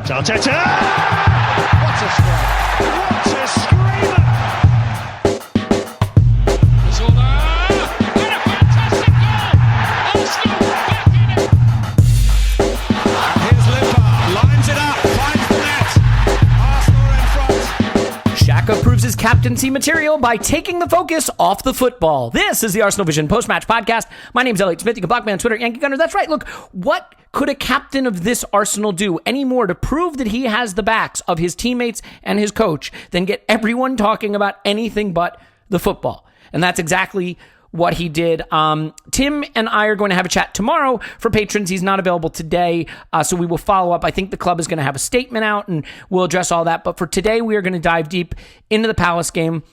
Arteta! What a strike! What a screamer! And a fantastic goal! Arsenal back in it! And here's Liverpool, lines it up, finds the net. Arsenal are in front. Shaka proves his captaincy material by taking the focus off the football. This is the Arsenal Vision post-match podcast. My name's Elliot Smith. You can block me on Twitter, Yankee Gunner. That's right. Look, what could a captain of this Arsenal do any more to prove that he has the backs of his teammates and his coach than get everyone talking about anything but the football? And that's exactly what he did. Tim and I are going to have a chat tomorrow for patrons. He's not available today, so we will follow up. I think the club is going to have a statement out, and we'll address all that. But for today, we are going to dive deep into the Palace game.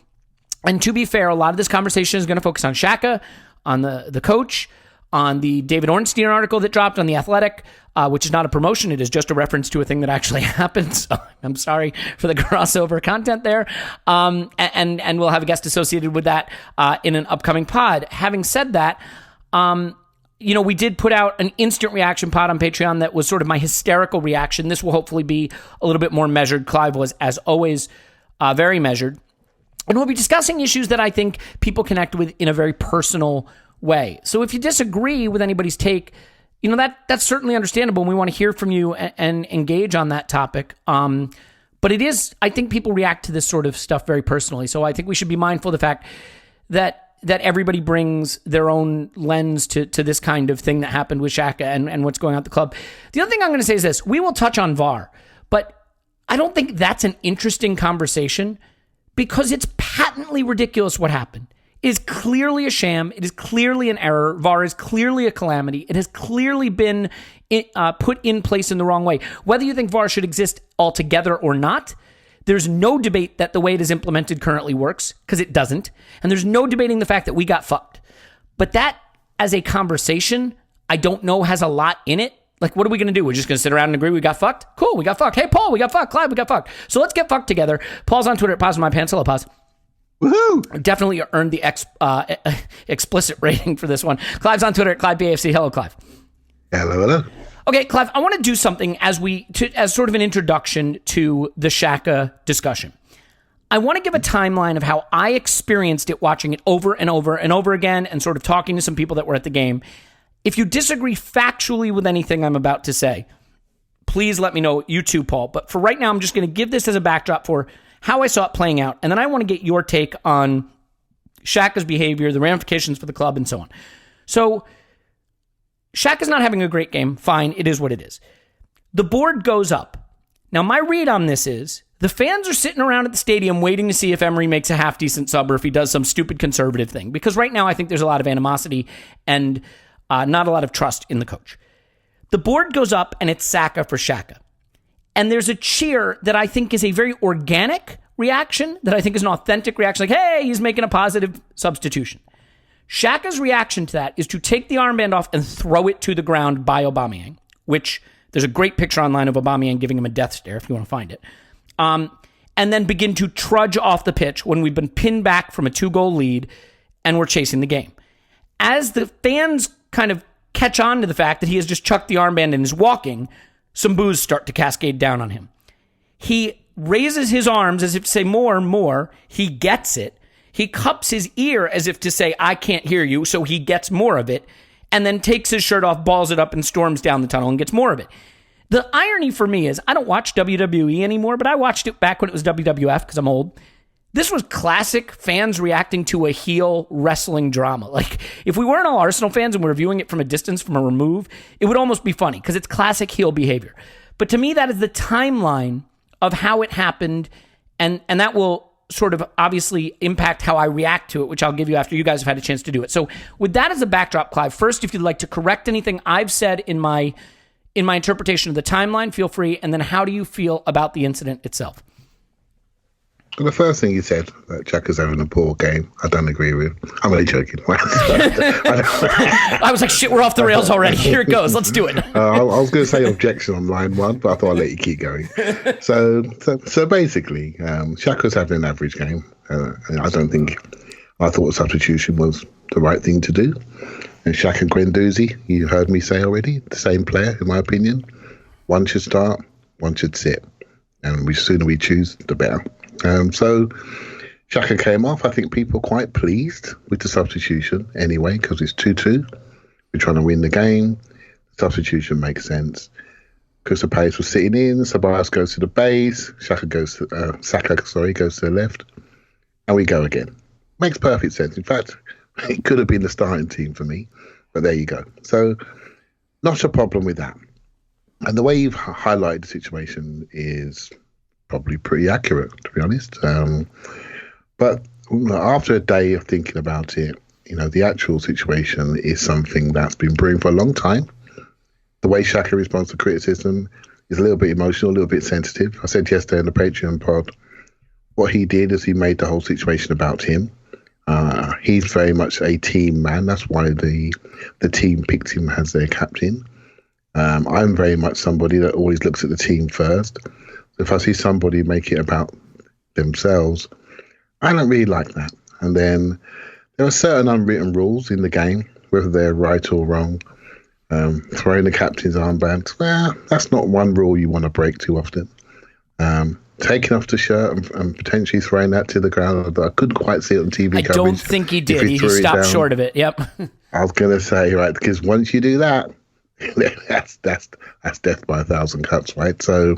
And to be fair, a lot of this conversation is going to focus on Shaka, on the coach, on the David Ornstein article that dropped on The Athletic, which is not a promotion. It is just a reference to a thing that actually happened. So I'm sorry for the crossover content there. And we'll have a guest associated with that in an upcoming pod. Having said that, we did put out an instant reaction pod on Patreon that was sort of my hysterical reaction. This will hopefully be a little bit more measured. Clive was, as always, very measured. And we'll be discussing issues that I think people connect with in a very personal way. So if you disagree with anybody's take, that's certainly understandable, and we want to hear from you and engage on that topic. But it is, I think people react to this sort of stuff very personally. So I think we should be mindful of the fact that everybody brings their own lens to this kind of thing that happened with Shaka and what's going on at the club. The other thing I'm going to say is this: we will touch on VAR, but I don't think that's an interesting conversation because it's patently ridiculous what happened. It is clearly a sham. It is clearly an error. VAR is clearly a calamity. It has clearly been put in place in the wrong way. Whether you think VAR should exist altogether or not, there's no debate that the way it is implemented currently works, because it doesn't. And there's no debating the fact that we got fucked. But that, as a conversation, I don't know has a lot in it. Like, what are we going to do? We're just going to sit around and agree we got fucked? Cool, we got fucked. Hey, Paul, we got fucked. Clive, we got fucked. So let's get fucked together. Paul's on Twitter at Pause My Pants. Hello, Pause. Woohoo! Definitely earned the explicit rating for this one. Clive's on Twitter at CliveBAFC. Hello, Clive. Hello. Okay, Clive, I want to do something as sort of an introduction to the Shaka discussion. I want to give a timeline of how I experienced it, watching it over and over and over again, and sort of talking to some people that were at the game. If you disagree factually with anything I'm about to say, please let me know. You too, Paul. But for right now, I'm just going to give this as a backdrop for how I saw it playing out, and then I want to get your take on Shaka's behavior, the ramifications for the club, and so on. So, Shaka's not having a great game. Fine, it is what it is. The board goes up. Now, my read on this is the fans are sitting around at the stadium waiting to see if Emery makes a half-decent sub or if he does some stupid conservative thing, because right now I think there's a lot of animosity and not a lot of trust in the coach. The board goes up, and it's Saka for Shaka. And there's a cheer that I think is a very organic reaction, that I think is an authentic reaction, like, hey, he's making a positive substitution. Shaka's reaction to that is to take the armband off and throw it to the ground by Aubameyang, which there's a great picture online of Aubameyang giving him a death stare, if you want to find it. And then begin to trudge off the pitch when we've been pinned back from a 2-goal lead and we're chasing the game. As the fans kind of catch on to the fact that he has just chucked the armband and is walking, some boos start to cascade down on him. He raises his arms as if to say more and more. He gets it. He cups his ear as if to say, I can't hear you, so he gets more of it, and then takes his shirt off, balls it up, and storms down the tunnel and gets more of it. The irony for me is I don't watch WWE anymore, but I watched it back when it was WWF because I'm old. This was classic fans reacting to a heel wrestling drama. Like, if we weren't all Arsenal fans and we were viewing it from a distance, from a remove, it would almost be funny because it's classic heel behavior. But to me, that is the timeline of how it happened, and that will sort of obviously impact how I react to it, which I'll give you after you guys have had a chance to do it. So with that as a backdrop, Clive, first, if you'd like to correct anything I've said in my interpretation of the timeline, feel free. And then how do you feel about the incident itself? The first thing you said, that Xhaka's having a poor game, I don't agree with. I'm only joking. I was like, shit, we're off the rails already. Here it goes. Let's do it. I was going to say objection on line 1, but I thought I'd let you keep going. So basically, Xhaka's having an average game. I thought a substitution was the right thing to do. And Shaka and Guendouzi, you heard me say already, the same player, in my opinion. One should start, one should sit. And the sooner we choose, the better. So Shaka came off. I think people are quite pleased with the substitution anyway, because it's 2-2. We're trying to win the game. Substitution makes sense. Crystal Palace was sitting in. Sabias goes to the base. Saka goes to the left. And we go again. Makes perfect sense. In fact, it could have been the starting team for me. But there you go. So not a problem with that. And the way you've highlighted the situation is probably pretty accurate, to be honest. But after a day of thinking about it, the actual situation is something that's been brewing for a long time. The way Shaka responds to criticism is a little bit emotional, a little bit sensitive. I said yesterday in the Patreon pod, what he did is he made the whole situation about him. He's very much a team man. That's why the team picked him as their captain. I'm very much somebody that always looks at the team first. If I see somebody make it about themselves, I don't really like that. And then there are certain unwritten rules in the game, whether they're right or wrong. Throwing the captain's armband, well, that's not one rule you want to break too often. Taking off the shirt and potentially throwing that to the ground, I couldn't quite see it on TV I don't think he did. He stopped short of it. Yep. I was going to say, right, because once you do that, that's death by 1,000 cuts, right? So,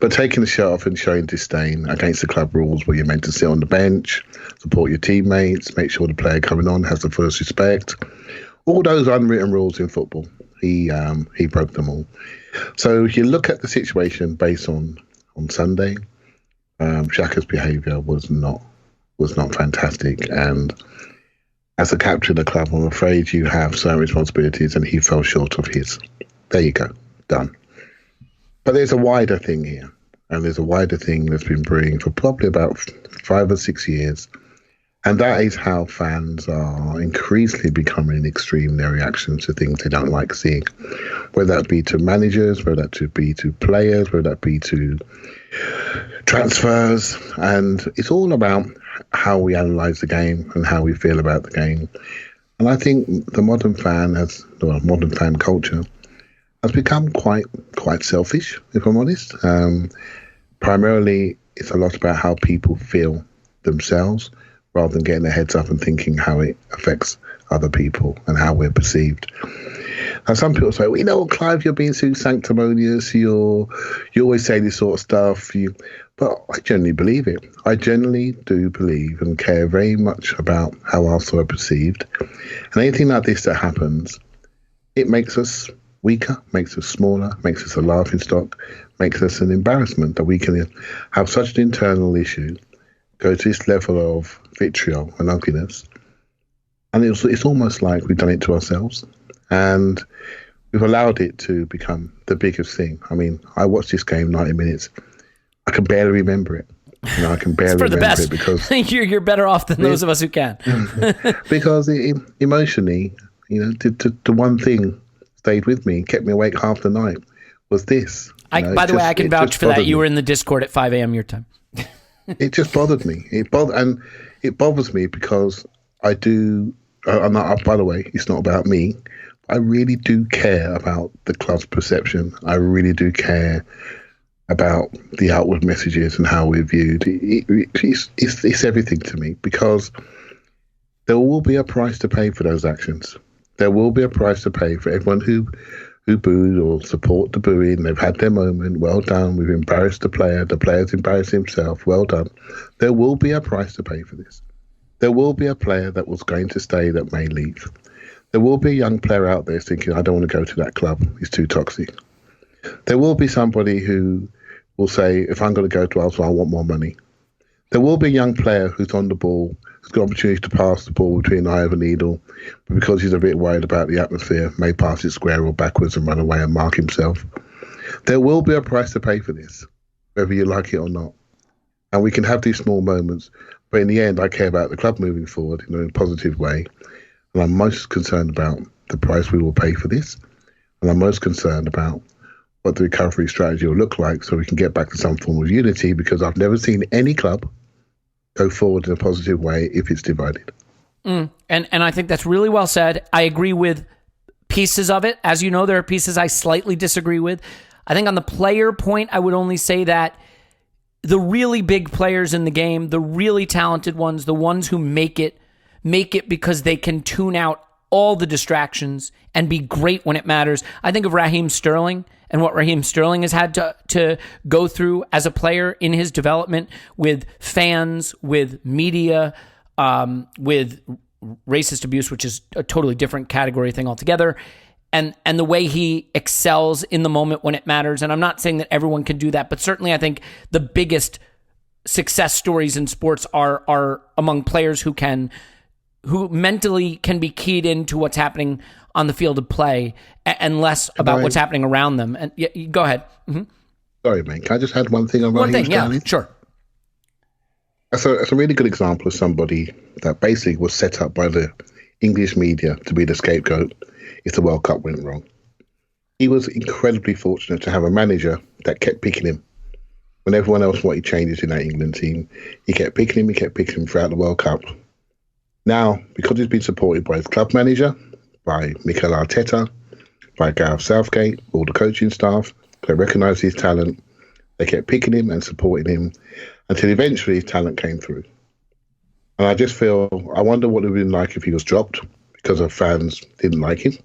but taking the shirt off and showing disdain against the club rules, where you're meant to sit on the bench, support your teammates, make sure the player coming on has the first respect. All those unwritten rules in football, he broke them all. So you look at the situation based on Sunday. Xhaka's behaviour was not fantastic, and as a captain of the club, I'm afraid you have certain responsibilities, and he fell short of his. There you go, done. But there's a wider thing here, and there's a wider thing that's been brewing for probably about 5 or 6 years. And that is how fans are increasingly becoming extreme in their reactions to things they don't like seeing, whether that be to managers, whether that be to players, whether that be to transfers. And it's all about how we analyse the game and how we feel about the game. And I think the modern fan modern fan culture has become quite selfish, if I'm honest. Primarily, it's a lot about how people feel themselves, rather than getting their heads up and thinking how it affects other people and how we're perceived. And some people say, well, Clive, you're being too sanctimonious. You always say this sort of stuff. But I generally believe it. I generally do believe and care very much about how Arsenal are perceived. And anything like this that happens, it makes us weaker, makes us smaller, makes us a laughingstock, makes us an embarrassment that we can have such an internal issue, go to this level of vitriol and ugliness, and it's almost like we've done it to ourselves, and we've allowed it to become the biggest thing. I mean, I watched this game 90 minutes. I can barely remember it. I can barely remember it because you're better off than those of us who can. Because emotionally, the one thing stayed with me, kept me awake half the night, was this. By the way, I can vouch for that. You were in the Discord at 5 a.m. your time. It just bothered me. It bothers me because I do. I'm not. By the way, it's not about me. I really do care about the club's perception. I really do care about the outward messages and how we're viewed. It's everything to me, because there will be a price to pay for those actions. There will be a price to pay for everyone who booed or support the booing. They've had their moment. Well done. We've embarrassed the player. The player's embarrassed himself. Well done. There will be a price to pay for this. There will be a player that was going to stay that may leave. There will be a young player out there thinking, I don't want to go to that club. It's too toxic. There will be somebody who will say, if I'm going to go to Arsenal, I want more money. There will be a young player who's on the ball, who's got opportunity to pass the ball between eye of a needle, but because he's a bit worried about the atmosphere, may pass it square or backwards and run away and mark himself. There will be a price to pay for this, whether you like it or not. And we can have these small moments, but in the end, I care about the club moving forward in a positive way. And I'm most concerned about the price we will pay for this. And I'm most concerned about what the recovery strategy will look like so we can get back to some form of unity, because I've never seen any club go forward in a positive way if it's divided. And I think that's really well said. I agree with pieces of it. As you know, there are pieces I slightly disagree with. I think on the player point, I would only say that the really big players in the game, the really talented ones, the ones who make it because they can tune out all the distractions and be great when it matters. I think of Raheem Sterling and what Raheem Sterling has had to go through as a player in his development with fans, with media, with racist abuse, which is a totally different category thing altogether. And the way he excels in the moment when it matters. And I'm not saying that everyone can do that, but certainly I think the biggest success stories in sports are among players who mentally can be keyed into what's happening on the field of play and less about what's happening around them. And go ahead. Mm-hmm. Sorry, mate. Can I just add one thing on One Raheem thing, yeah, Sterling? sure. So it's a really good example of somebody that basically was set up by the English media to be the scapegoat if the World Cup went wrong. He was incredibly fortunate to have a manager that kept picking him. When everyone else wanted changes in that England team, he kept picking him throughout the World Cup. Now, because he's been supported by his club manager, by Mikel Arteta, by Gareth Southgate, all the coaching staff, they recognised his talent. They kept picking him and supporting him until eventually his talent came through. And I just feel, I wonder what it would have been like if he was dropped because of fans didn't like him.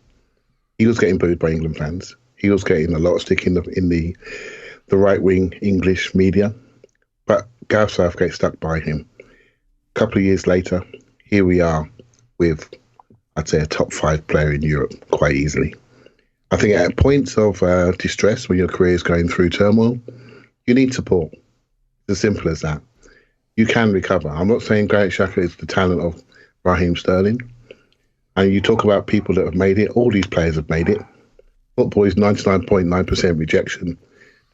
He was getting booed by England fans. He was getting a lot of stick in the right-wing English media. But Gareth Southgate stuck by him. A couple of years later, here we are with, I'd say, a top 5 player in Europe quite easily. I think at points of distress when your career is going through turmoil, you need support. It's as simple as that. You can recover. I'm not saying Granit Xhaka is the talent of Raheem Sterling. And you talk about people that have made it. All these players have made it. Football is 99.9% rejection.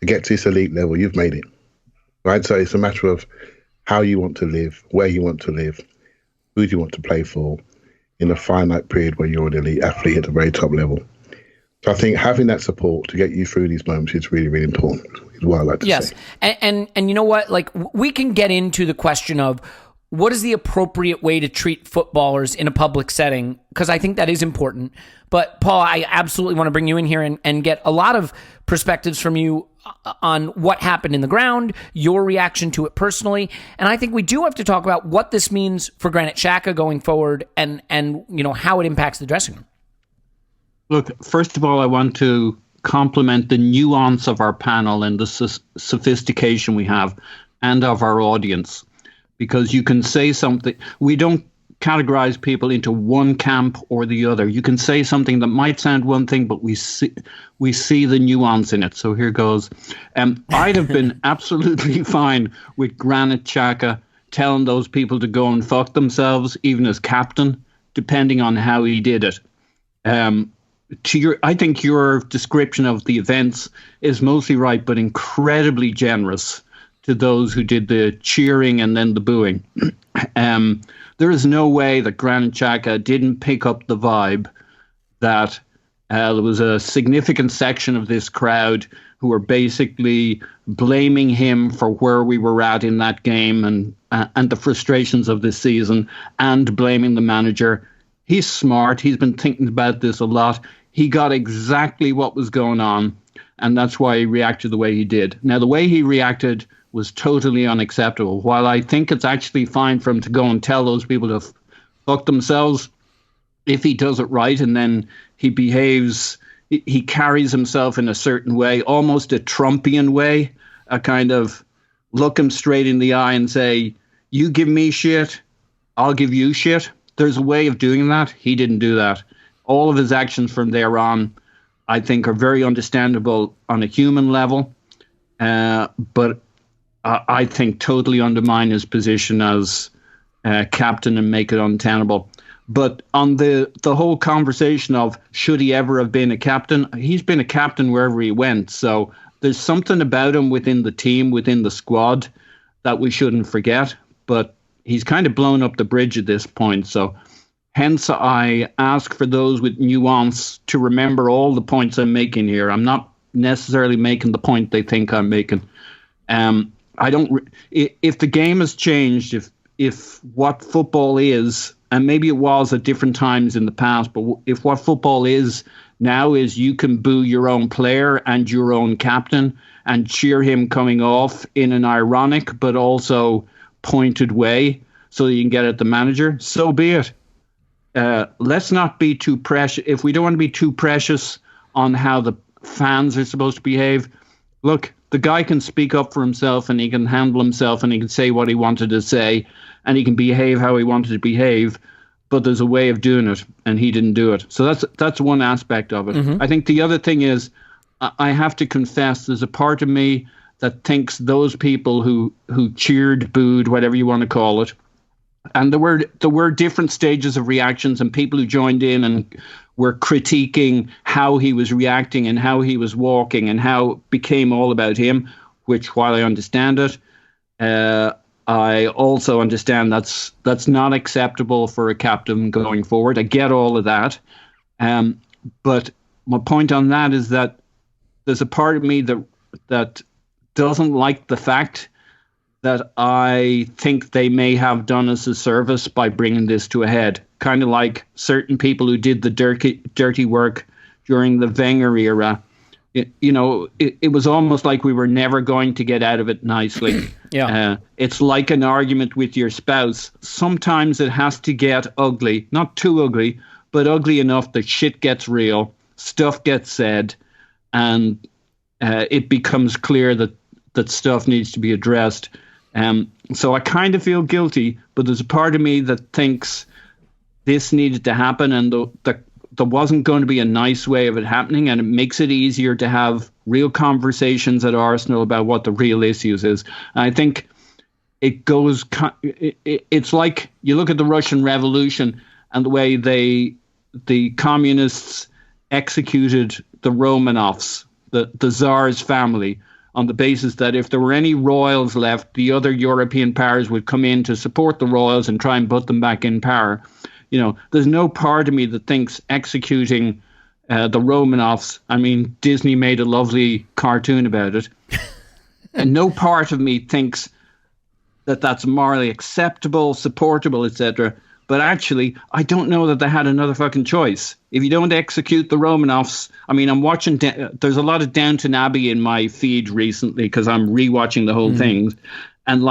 To get to this elite level, you've made it. Right? So it's a matter of how you want to live, where you want to live, who do you want to play for in a finite period where you're an elite athlete at the very top level. So I think having that support to get you through these moments is really, really important, is what I like to say. Yes, and you know what? Like, we can get into the question of what is the appropriate way to treat footballers in a public setting, because I think that is important. But, Paul, I absolutely want to bring you in here and get a lot of perspectives from you on what happened in the ground, your reaction to it personally. And I think we do have to talk about what this means for Granit Xhaka going forward and how it impacts the dressing room. Look, first of all, I want to compliment the nuance of our panel and the sophistication we have and of our audience, because you can say something. We don't categorize people into one camp or the other. You can say something that might sound one thing, but we see the nuance in it. So here goes. I'd have been absolutely fine with Granit Xhaka telling those people to go and fuck themselves, even as captain, depending on how he did it. I think your description of the events is mostly right, but incredibly generous to those who did the cheering and then the booing. There is no way that Granit Xhaka didn't pick up the vibe that there was a significant section of this crowd who were basically blaming him for where we were at in that game and the frustrations of this season, and blaming the manager. He's smart. He's been thinking about this a lot. He got exactly what was going on, and that's why he reacted the way he did. Now, the way he reacted was totally unacceptable. While I think it's actually fine for him to go and tell those people to fuck themselves, if he does it right and then he behaves, he carries himself in a certain way, almost a Trumpian way, a kind of look him straight in the eye and say, you give me shit, I'll give you shit. There's a way of doing that. He didn't do that. All of his actions from there on, I think, are very understandable on a human level, but I think totally undermine his position as captain and make it untenable. But on the whole conversation of should he ever have been a captain, he's been a captain wherever he went. So there's something about him within the team, within the squad, that we shouldn't forget. But he's kind of blown up the bridge at this point. So hence I ask for those with nuance to remember all the points I'm making here. I'm not necessarily making the point they think I'm making. If the game has changed, if what football is, and maybe it was at different times in the past, but if what football is now is you can boo your own player and your own captain and cheer him coming off in an ironic but also pointed way so that you can get at the manager. So be it. Let's not be too precious. If we don't want to be too precious on how the fans are supposed to behave, look, the guy can speak up for himself and he can handle himself and he can say what he wanted to say and he can behave how he wanted to behave, but there's a way of doing it and he didn't do it. So that's one aspect of it. I think the other thing is, I have to confess, there's a part of me that thinks those people who cheered, booed, whatever you want to call it, and there were different stages of reactions and people who joined in and were critiquing how he was reacting and how he was walking and how it became all about him, which, while I understand it, I also understand that's not acceptable for a captain going forward. I get all of that. But my point on that is that there's a part of me that doesn't like the fact that I think they may have done us a service by bringing this to a head. Kind of like certain people who did the dirty work during the Wenger era. It was almost like we were never going to get out of it nicely. Yeah. It's like an argument with your spouse. Sometimes it has to get ugly, not too ugly, but ugly enough that shit gets real, stuff gets said, and it becomes clear that stuff needs to be addressed. So I kind of feel guilty, but there's a part of me that thinks this needed to happen, and there wasn't going to be a nice way of it happening, and it makes it easier to have real conversations at Arsenal about what the real issues is. And I think it's like you look at the Russian Revolution and the way the communists executed the Romanovs, the Tsar's family, on the basis that if there were any royals left, the other European powers would come in to support the royals and try and put them back in power. There's no part of me that thinks executing the Romanovs, I mean, Disney made a lovely cartoon about it, and no part of me thinks that that's morally acceptable, supportable, etc. But actually, I don't know that they had another fucking choice. If you don't execute the Romanovs, I mean, I'm watching, there's a lot of Downton Abbey in my feed recently because I'm rewatching the whole thing. And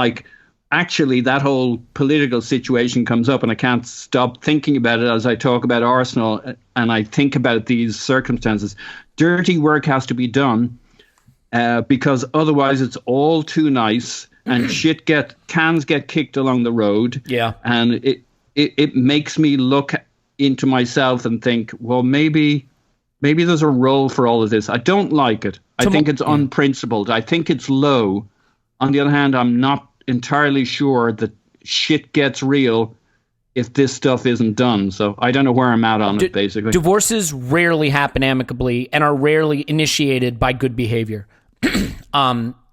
actually that whole political situation comes up and I can't stop thinking about it as I talk about Arsenal and I think about these circumstances. Dirty work has to be done because otherwise it's all too nice and cans get kicked along the road. Yeah. And it makes me look into myself and think, well, maybe there's a role for all of this. I don't like it. I think it's unprincipled. I think it's low. On the other hand, I'm not entirely sure that shit gets real if this stuff isn't done. So I don't know where I'm at on it, basically. Divorces rarely happen amicably and are rarely initiated by good behavior.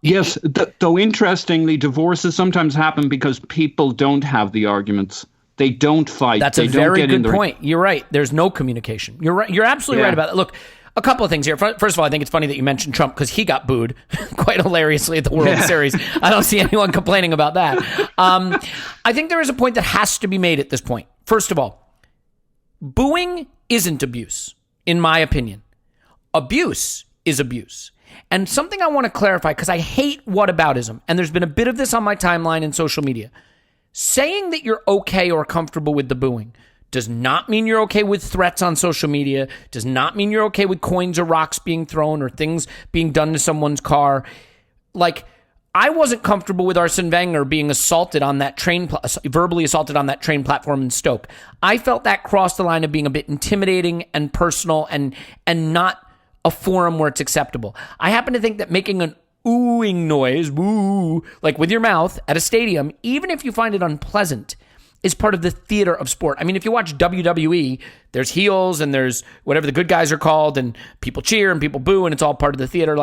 Yes, though interestingly, divorces sometimes happen because people don't have the arguments. They don't fight. That's a very good point. You're right. There's no communication. You're right. You're absolutely right about that. Look, a couple of things here. First of all, I think it's funny that you mentioned Trump because he got booed quite hilariously at the World Series. I don't see anyone complaining about that. I think there is a point that has to be made at this point. First of all, booing isn't abuse, in my opinion. Abuse is abuse. And something I want to clarify, because I hate whataboutism, and there's been a bit of this on my timeline and social media. Saying that you're okay or comfortable with the booing does not mean you're okay with threats on social media, does not mean you're okay with coins or rocks being thrown or things being done to someone's car. I wasn't comfortable with Arsene Wenger being assaulted on that train, verbally assaulted on that train platform in Stoke. I felt that crossed the line of being a bit intimidating and personal and not a forum where it's acceptable. I happen to think that making an oohing noise, woo, like with your mouth at a stadium, even if you find it unpleasant, is part of the theater of sport. I mean, if you watch WWE, there's heels and there's whatever the good guys are called and people cheer and people boo and it's all part of the theater.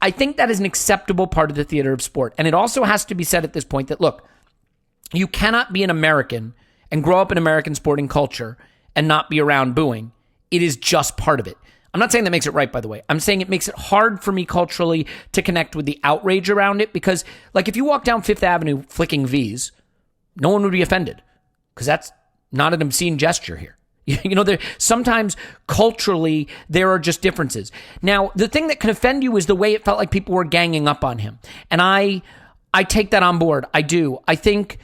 I think that is an acceptable part of the theater of sport. And it also has to be said at this point that, look, you cannot be an American and grow up in American sporting culture and not be around booing. It is just part of it. I'm not saying that makes it right, by the way. I'm saying it makes it hard for me culturally to connect with the outrage around it because, if you walk down Fifth Avenue flicking V's, no one would be offended because that's not an obscene gesture here. Sometimes culturally there are just differences. Now, the thing that can offend you is the way it felt like people were ganging up on him. And I take that on board. I do. I think,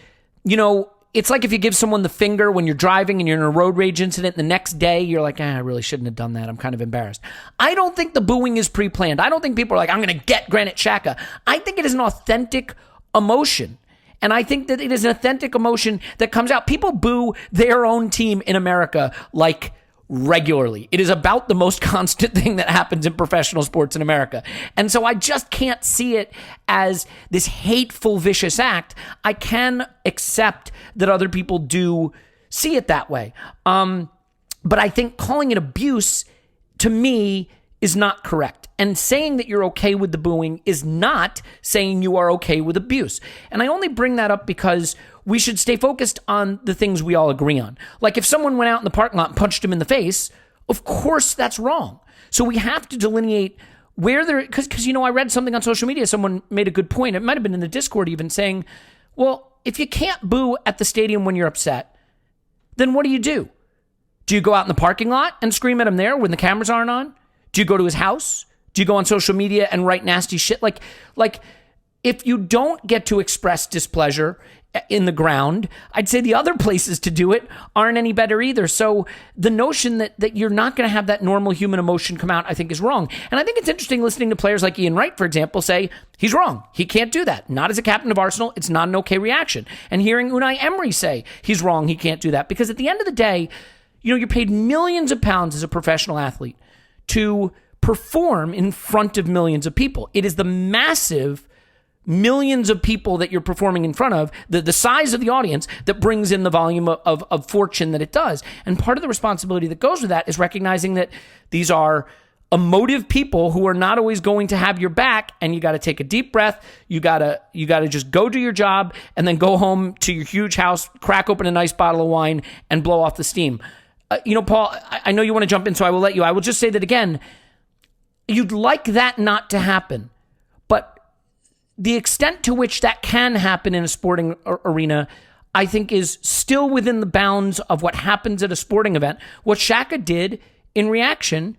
it's like if you give someone the finger when you're driving and you're in a road rage incident, the next day you're like, I really shouldn't have done that. I'm kind of embarrassed. I don't think the booing is pre-planned. I don't think people are like, I'm going to get Granit Xhaka. I think it is an authentic emotion. And I think that it is an authentic emotion that comes out. People boo their own team in America like regularly. It is about the most constant thing that happens in professional sports in America. And so I just can't see it as this hateful, vicious act. I can accept that other people do see it that way. But I think calling it abuse, to me, is not correct. And saying that you're okay with the booing is not saying you are okay with abuse. And I only bring that up because we should stay focused on the things we all agree on. Like if someone went out in the parking lot and punched him in the face, of course that's wrong. So we have to delineate where there, because I read something on social media, someone made a good point. It might have been in the Discord even saying, well, if you can't boo at the stadium when you're upset, then what do you do? Do you go out in the parking lot and scream at him there when the cameras aren't on? Do you go to his house? Do you go on social media and write nasty shit? Like if you don't get to express displeasure in the ground, I'd say the other places to do it aren't any better either. So the notion that you're not going to have that normal human emotion come out, I think is wrong. And I think it's interesting listening to players like Ian Wright, for example, say he's wrong. He can't do that. Not as a captain of Arsenal. It's not an okay reaction. And hearing Unai Emery say he's wrong, he can't do that. Because at the end of the day, you're paid millions of pounds as a professional athlete to perform in front of millions of people. It is the massive millions of people that you're performing in front of, the size of the audience that brings in the volume of fortune that it does. And part of the responsibility that goes with that is recognizing that these are emotive people who are not always going to have your back, and you got to take a deep breath. You got to just go do your job and then go home to your huge house, crack open a nice bottle of wine and blow off the steam. Paul, I know you want to jump in, so I will let you. I will just say that again, you'd like that not to happen, but the extent to which that can happen in a sporting arena, I think is still within the bounds of what happens at a sporting event. What Shaka did in reaction,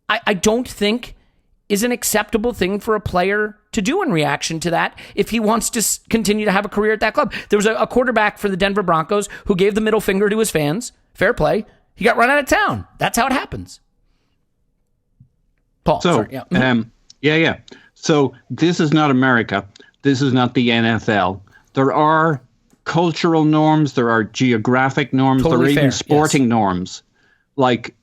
I don't think is an acceptable thing for a player to do in reaction to that if he wants to continue to have a career at that club. There was a quarterback for the Denver Broncos who gave the middle finger to his fans. Fair play. He got run out of town. That's how it happens. Paul, sorry. Yeah. So this is not America. This is not the NFL. There are cultural norms. There are geographic norms. Totally there are fair. even sporting norms. Like,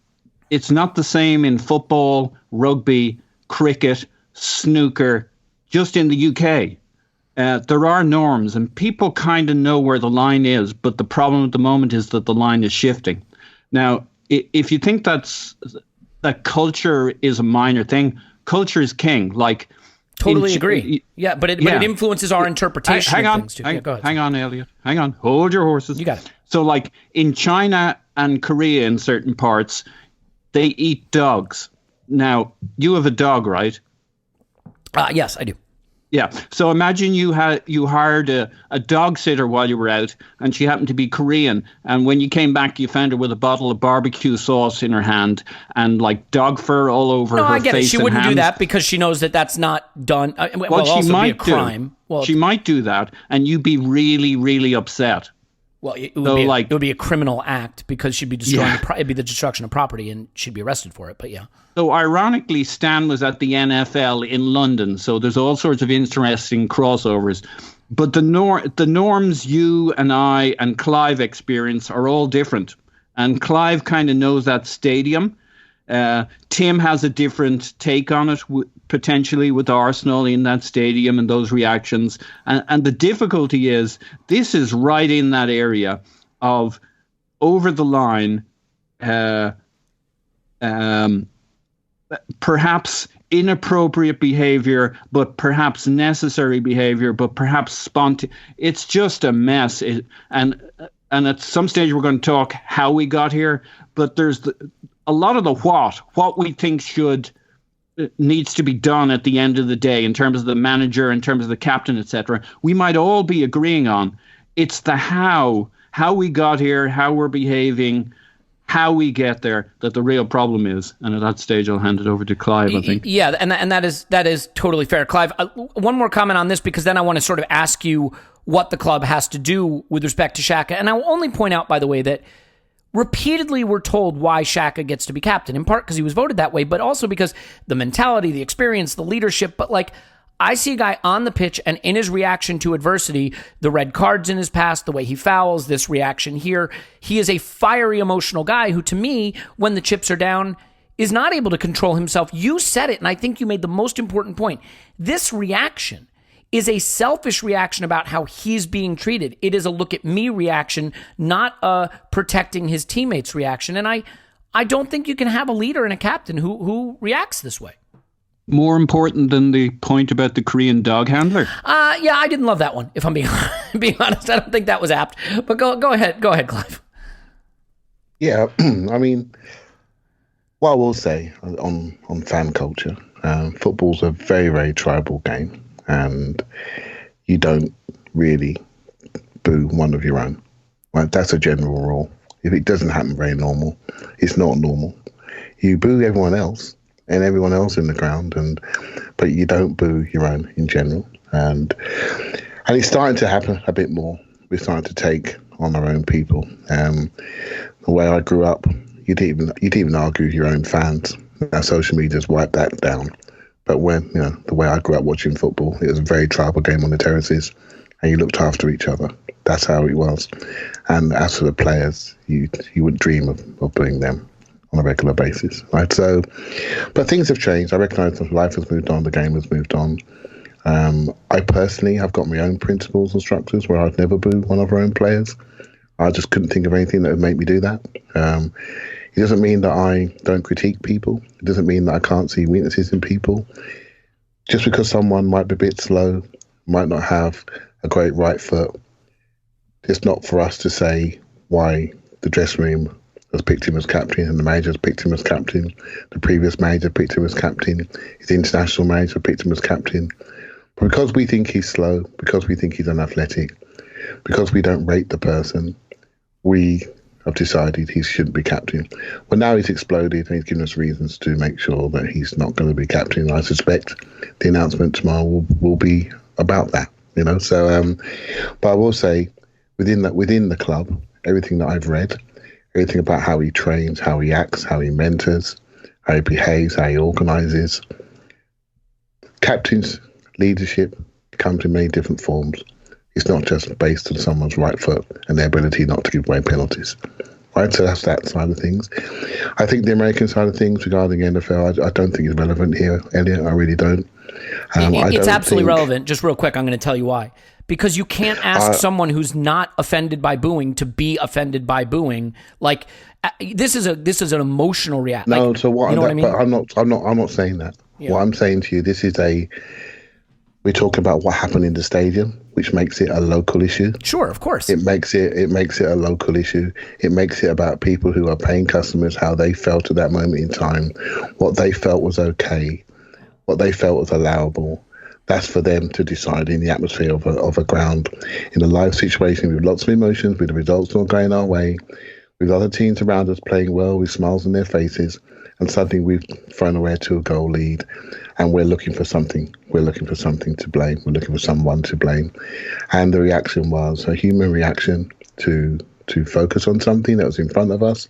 it's not the same in football, rugby, cricket, snooker, just in the UK. There are norms, and people kind of know where the line is, but the problem at the moment is that the line is shifting. Now, if you think that culture is a minor thing, culture is king. Like, totally agree. Yeah, but it influences our interpretation hang of on, things too. Hang on, Elliot. Hang on. Hold your horses. You got it. So, like, in China and Korea, in certain parts, they eat dogs. Now, you have a dog, right? Yes, I do. Yeah. So imagine you hired a dog sitter while you were out, and she happened to be Korean. And when you came back, you found her with a bottle of barbecue sauce in her hand and like dog fur all over her face. No, I get it. She and wouldn't hands. do that because she knows that that's not done. Well, she also might be a crime. Well, she might do that, and you'd be really, really upset. Well, it would be a criminal act because she'd be destroying. It'd be the destruction of property, and she'd be arrested for it. But yeah. So ironically, Stan was at the NFL in London, so there's all sorts of interesting crossovers. But the norms you and I and Clive experience are all different, and Clive kind of knows that stadium. Tim has a different take on it, potentially with Arsenal in that stadium and those reactions. And the difficulty is this is right in that area of over the line, perhaps inappropriate behavior, but perhaps necessary behavior, but perhaps spontaneous. It's just a mess. And at some stage we're going to talk how we got here, but there's a lot of the what we think needs to be done at the end of the day in terms of the manager, in terms of the captain, etc. We might all be agreeing on. It's the how we got here, how we're behaving, how we get there that the real problem is. And at that stage, I'll hand it over to Clive, I think. Yeah, and that is totally fair. Clive, one more comment on this, because then I want to sort of ask you what the club has to do with respect to Shaka. And I will only point out, by the way, that repeatedly we're told why Shaka gets to be captain, in part because he was voted that way, but also because the mentality, the experience, the leadership. But like, I see a guy on the pitch and in his reaction to adversity, the red cards in his past, the way he fouls, this reaction here, he is a fiery, emotional guy who, to me, when the chips are down, is not able to control himself. You said it, and I think you made the most important point. This reaction is a selfish reaction about how he's being treated. It is a look at me reaction, not a protecting his teammates reaction. And I don't think you can have a leader and a captain who reacts this way. More important than the point about the Korean dog handler? Yeah, I didn't love that one, if I'm being honest. I don't think that was apt. But go ahead, Clive. Yeah, I mean, what I will say on fan culture, football's a very, very tribal game, and you don't really boo one of your own. Right? That's a general rule. If it doesn't happen very normal, it's not normal. You boo everyone else and everyone else in the ground, but you don't boo your own in general. And it's starting to happen a bit more. We're starting to take on our own people. The way I grew up, you didn't even argue with your own fans. Now social media's wiped that down. But when the way I grew up watching football, it was a very tribal game on the terraces, and you looked after each other. That's how it was. And as for the players, you wouldn't dream of booing them on a regular basis, right? So, but things have changed. I recognise that life has moved on, the game has moved on. I personally have got my own principles and structures where I'd never boo one of our own players. I just couldn't think of anything that would make me do that. It doesn't mean that I don't critique people. It doesn't mean that I can't see weaknesses in people. Just because someone might be a bit slow, might not have a great right foot, it's not for us to say why the dressing room has picked him as captain and the manager has picked him as captain, the previous manager picked him as captain, his international manager picked him as captain. But because we think he's slow, because we think he's unathletic, because we don't rate the person, we have decided he shouldn't be captain. Well, now he's exploded and he's given us reasons to make sure that he's not going to be captain. I suspect the announcement tomorrow will be about that, So, but I will say, within the club, everything that I've read, everything about how he trains, how he acts, how he mentors, how he behaves, how he organises. Captain's leadership comes in many different forms. It's not just based on someone's right foot and their ability not to give away penalties. Right, so that's that side of things. I think the American side of things regarding NFL, I don't think is relevant here, Elliot. I really don't. It's absolutely relevant. Just real quick, I'm going to tell you why. Because you can't ask someone who's not offended by booing to be offended by booing. Like this is an emotional reaction. No, like, so what? You know what I mean? But I'm not saying that. Yeah. What I'm saying to you, we're talking about what happened in the stadium, which makes it a local issue. Sure, of course. It makes it a local issue. It makes it about people who are paying customers, how they felt at that moment in time, what they felt was okay, what they felt was allowable. That's for them to decide in the atmosphere of a ground, in a live situation with lots of emotions, with the results not going our way, with other teams around us playing well, with smiles on their faces, and suddenly we've thrown away a 2-goal lead, and we're looking for something. We're looking for something to blame. We're looking for someone to blame. And the reaction was a human reaction to focus on something that was in front of us,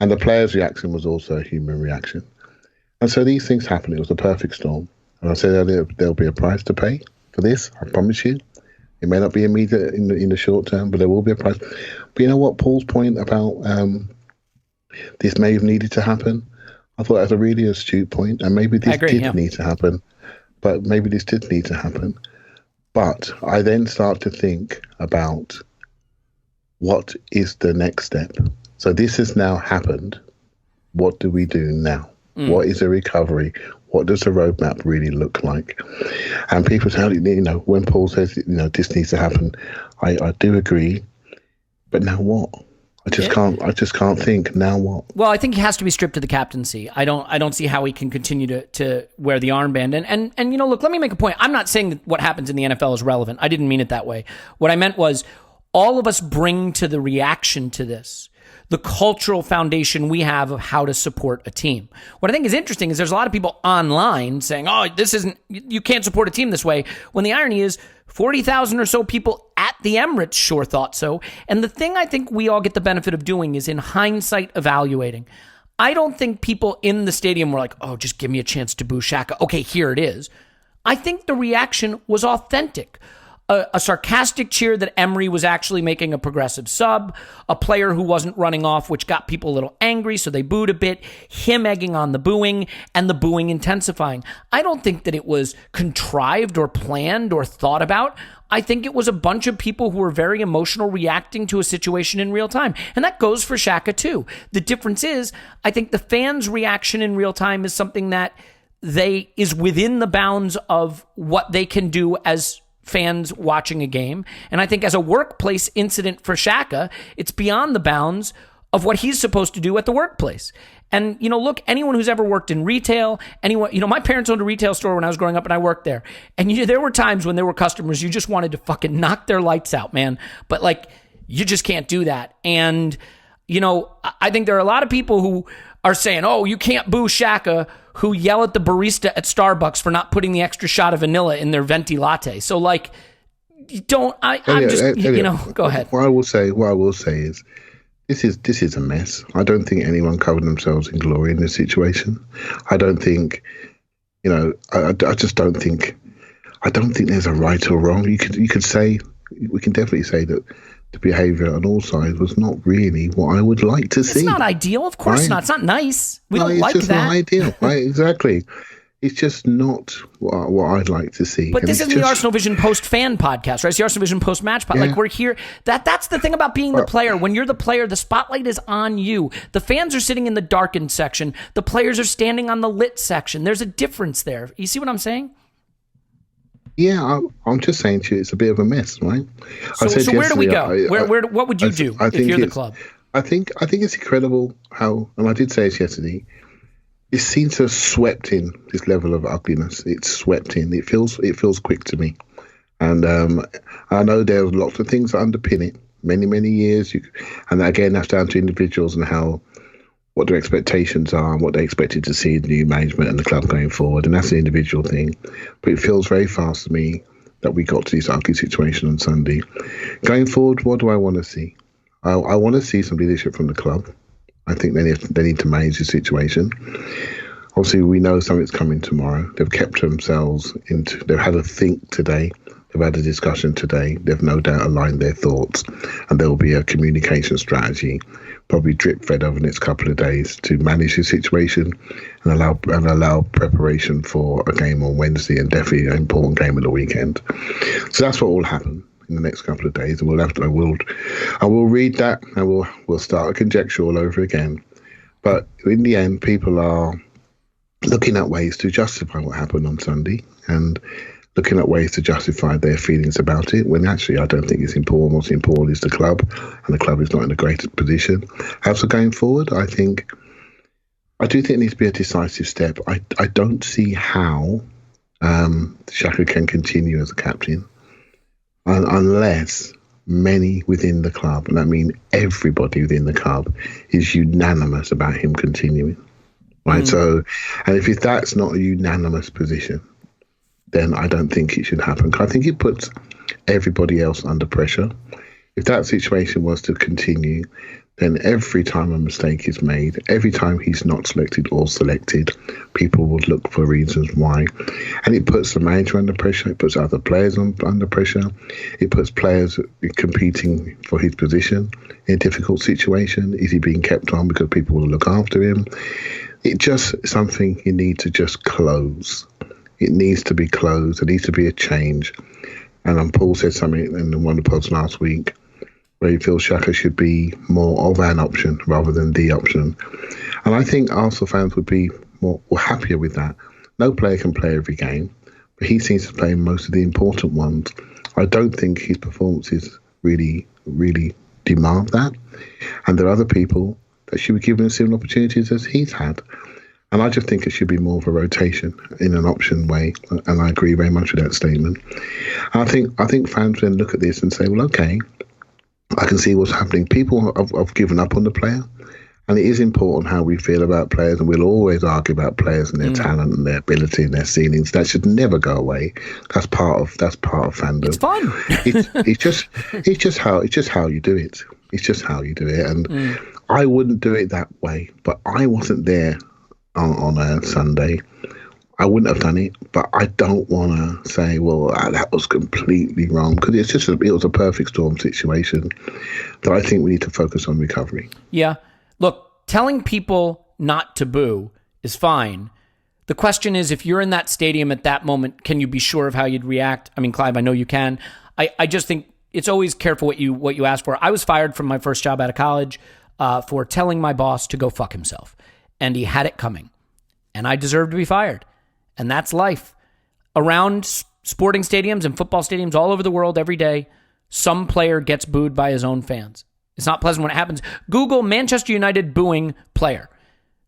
and the player's reaction was also a human reaction. And so these things happen. It was a perfect storm. And I said earlier, there'll be a price to pay for this, I promise you. It may not be immediate in the short term, but there will be a price. But you know what, Paul's point about this may have needed to happen, I thought that was a really astute point, and maybe this need to happen. But maybe this did need to happen. But I then start to think about what is the next step. So this has now happened. What do we do now? What is a recovery? What does the roadmap really look like? And people say, when Paul says, this needs to happen, I do agree. But now what? I just can't think. Now what? Well, I think he has to be stripped of the captaincy. I don't see how he can continue to wear the armband. And look, let me make a point. I'm not saying that what happens in the NFL is relevant. I didn't mean it that way. What I meant was all of us bring to the reaction to this the cultural foundation we have of how to support a team. What I think is interesting is there's a lot of people online saying, oh, you can't support a team this way, when the irony is 40,000 or so people at the Emirates sure thought so. And the thing I think we all get the benefit of doing is in hindsight evaluating. I don't think people in the stadium were like, oh, just give me a chance to boo Shaka. Okay, here it is. I think the reaction was authentic. A sarcastic cheer that Emery was actually making a progressive sub, a player who wasn't running off, which got people a little angry, so they booed a bit, him egging on the booing, and the booing intensifying. I don't think that it was contrived or planned or thought about. I think it was a bunch of people who were very emotional reacting to a situation in real time. And that goes for Shaka too. The difference is, I think the fans' reaction in real time is something that is within the bounds of what they can do as fans watching a game. And I think as a workplace incident for Shaka, it's beyond the bounds of what he's supposed to do at the workplace. And, look, anyone who's ever worked in retail, my parents owned a retail store when I was growing up and I worked there. And there were times when there were customers, you just wanted to fucking knock their lights out, man. But you just can't do that. And, I think there are a lot of people who are saying, oh, you can't boo Shaka, who yell at the barista at Starbucks for not putting the extra shot of vanilla in their venti latte. So go ahead. What I will say is this is a mess. I don't think anyone covered themselves in glory in this situation. I don't think, I don't think there's a right or wrong. We can definitely say that the behaviour on all sides was not really what I would like to see. It's not ideal, of course not. It's not nice. We don't like that. It's just not ideal, right? Exactly. It's just not what I'd like to see. But this isn't the Arsenal Vision post-fan podcast, right? It's the Arsenal Vision post-match podcast. Yeah. We're here. That's the thing about being the player. When you're the player, the spotlight is on you. The fans are sitting in the darkened section. The players are standing on the lit section. There's a difference there. You see what I'm saying? Yeah, I'm just saying to you, it's a bit of a mess, right? So where do we go? What would you do if you're the club? I think it's incredible how, and I did say this yesterday, it seems to have swept in this level of ugliness. It's swept in. It feels quick to me, and I know there's lots of things that underpin it. Many years, and again, that's down to individuals and what their expectations are and what they expected to see in the new management and the club going forward. And that's an individual thing. But it feels very fast to me that we got to this ugly situation on Sunday. Going forward, what do I want to see? I want to see some leadership from the club. I think they need to manage the situation. Obviously, we know something's coming tomorrow. They've kept themselves they've had a think today. They've had a discussion today. They've no doubt aligned their thoughts. And there will be a communication strategy probably drip-fed over the next couple of days to manage the situation and allow preparation for a game on Wednesday and definitely an important game of the weekend. So that's what will happen in the next couple of days. And I will read that and we'll start a conjecture all over again. But in the end, people are looking at ways to justify what happened on Sunday and looking at ways to justify their feelings about it, when actually I don't think it's important. What's important is the club, and the club is not in a great position. As for going forward, I do think it needs to be a decisive step. I don't see how Shaka can continue as a captain unless many within the club, and I mean everybody within the club, is unanimous about him continuing. Right? So, and if that's not a unanimous position, then I don't think it should happen. I think it puts everybody else under pressure. If that situation was to continue, then every time a mistake is made, every time he's not selected or selected, people would look for reasons why. And it puts the manager under pressure. It puts other players under pressure. It puts players competing for his position in a difficult situation. Is he being kept on because people will look after him? It's just something you need to just close. It needs to be closed. There needs to be a change. And Paul said something in one of the pods last week where he feels Shaka should be more of an option rather than the option. And I think Arsenal fans would be more happier with that. No player can play every game, but he seems to play most of the important ones. I don't think his performances really demand that. And there are other people that should be given similar opportunities as he's had. And I just think it should be more of a rotation in an option way. And I agree very much with that statement. I think fans then look at this and say, well, okay, I can see what's happening. People have given up on the player. And it is important how we feel about players, and we'll always argue about players and their talent and their ability and their ceilings. That should never go away. That's part of fandom. It's fun. it's just how you do it. It's just how you do it. And I wouldn't do it that way, but I wasn't there on a Sunday. I wouldn't have done it, but I don't want to say, well, that was completely wrong, because it was a perfect storm situation that I think we need to focus on recovery. Yeah. Look, telling people not to boo is fine. The question is, if you're in that stadium at that moment, can you be sure of how you'd react? I mean, Clive, I know you can. I just think it's always careful what you ask for. I was fired from my first job out of college for telling my boss to go fuck himself. And he had it coming. And I deserved to be fired. And that's life. Around sporting stadiums and football stadiums all over the world every day, some player gets booed by his own fans. It's not pleasant when it happens. Google Manchester United booing player.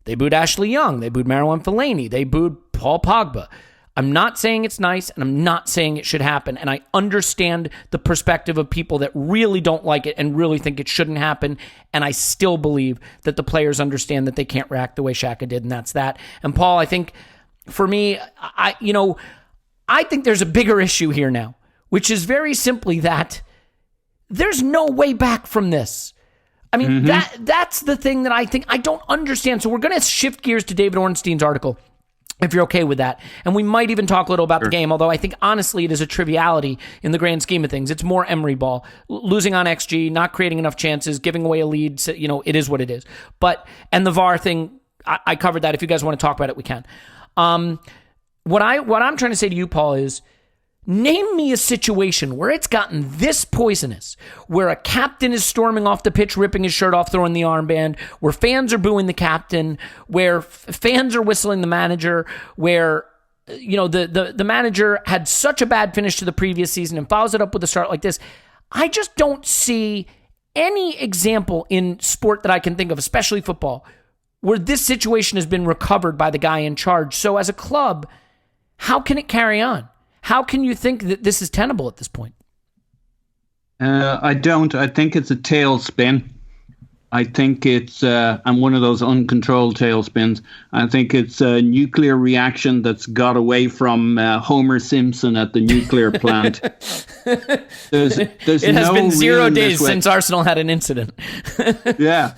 They booed Ashley Young. They booed Marouane Fellaini. They booed Paul Pogba. I'm not saying it's nice, and I'm not saying it should happen. And I understand the perspective of people that really don't like it and really think it shouldn't happen. And I still believe that the players understand that they can't react the way Shaka did, and that's that. And Paul, I think for me, I think there's a bigger issue here now, which is very simply that there's no way back from this. I mean, that's the thing that I think I don't understand. So we're going to shift gears to David Ornstein's article, if you're okay with that. And we might even talk a little about the game, although I think, honestly, it is a triviality in the grand scheme of things. It's more Emery ball. Losing on XG, not creating enough chances, giving away a lead. So, it is what it is. And the VAR thing, I covered that. If you guys want to talk about it, we can. What I'm trying to say to you, Paul, is name me a situation where it's gotten this poisonous, where a captain is storming off the pitch, ripping his shirt off, throwing the armband, where fans are booing the captain, where fans are whistling the manager, where the manager had such a bad finish to the previous season and follows it up with a start like this. I just don't see any example in sport that I can think of, especially football, where this situation has been recovered by the guy in charge. So as a club, how can it carry on? How can you think that this is tenable at this point? I don't. I think it's a tailspin. I think it's and one of those uncontrolled tailspins. I think it's a nuclear reaction that's got away from Homer Simpson at the nuclear plant. There's it has been 0 days since Arsenal had an incident. Yeah.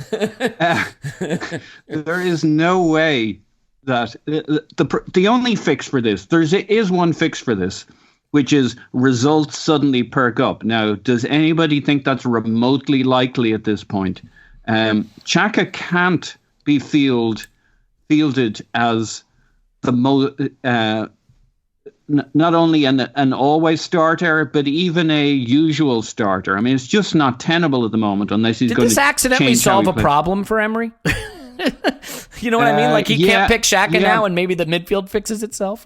There is no way that the only fix for this, there is one fix for this, which is results suddenly perk up. Now, does anybody think that's remotely likely at this point? Xhaka can't be fielded as the not only an always starter, but even a usual starter. I mean, it's just not tenable at the moment unless he's going to change. Did this accidentally solve a problem for Emery? You know what I mean? Like he can't pick Shaka now, and maybe the midfield fixes itself.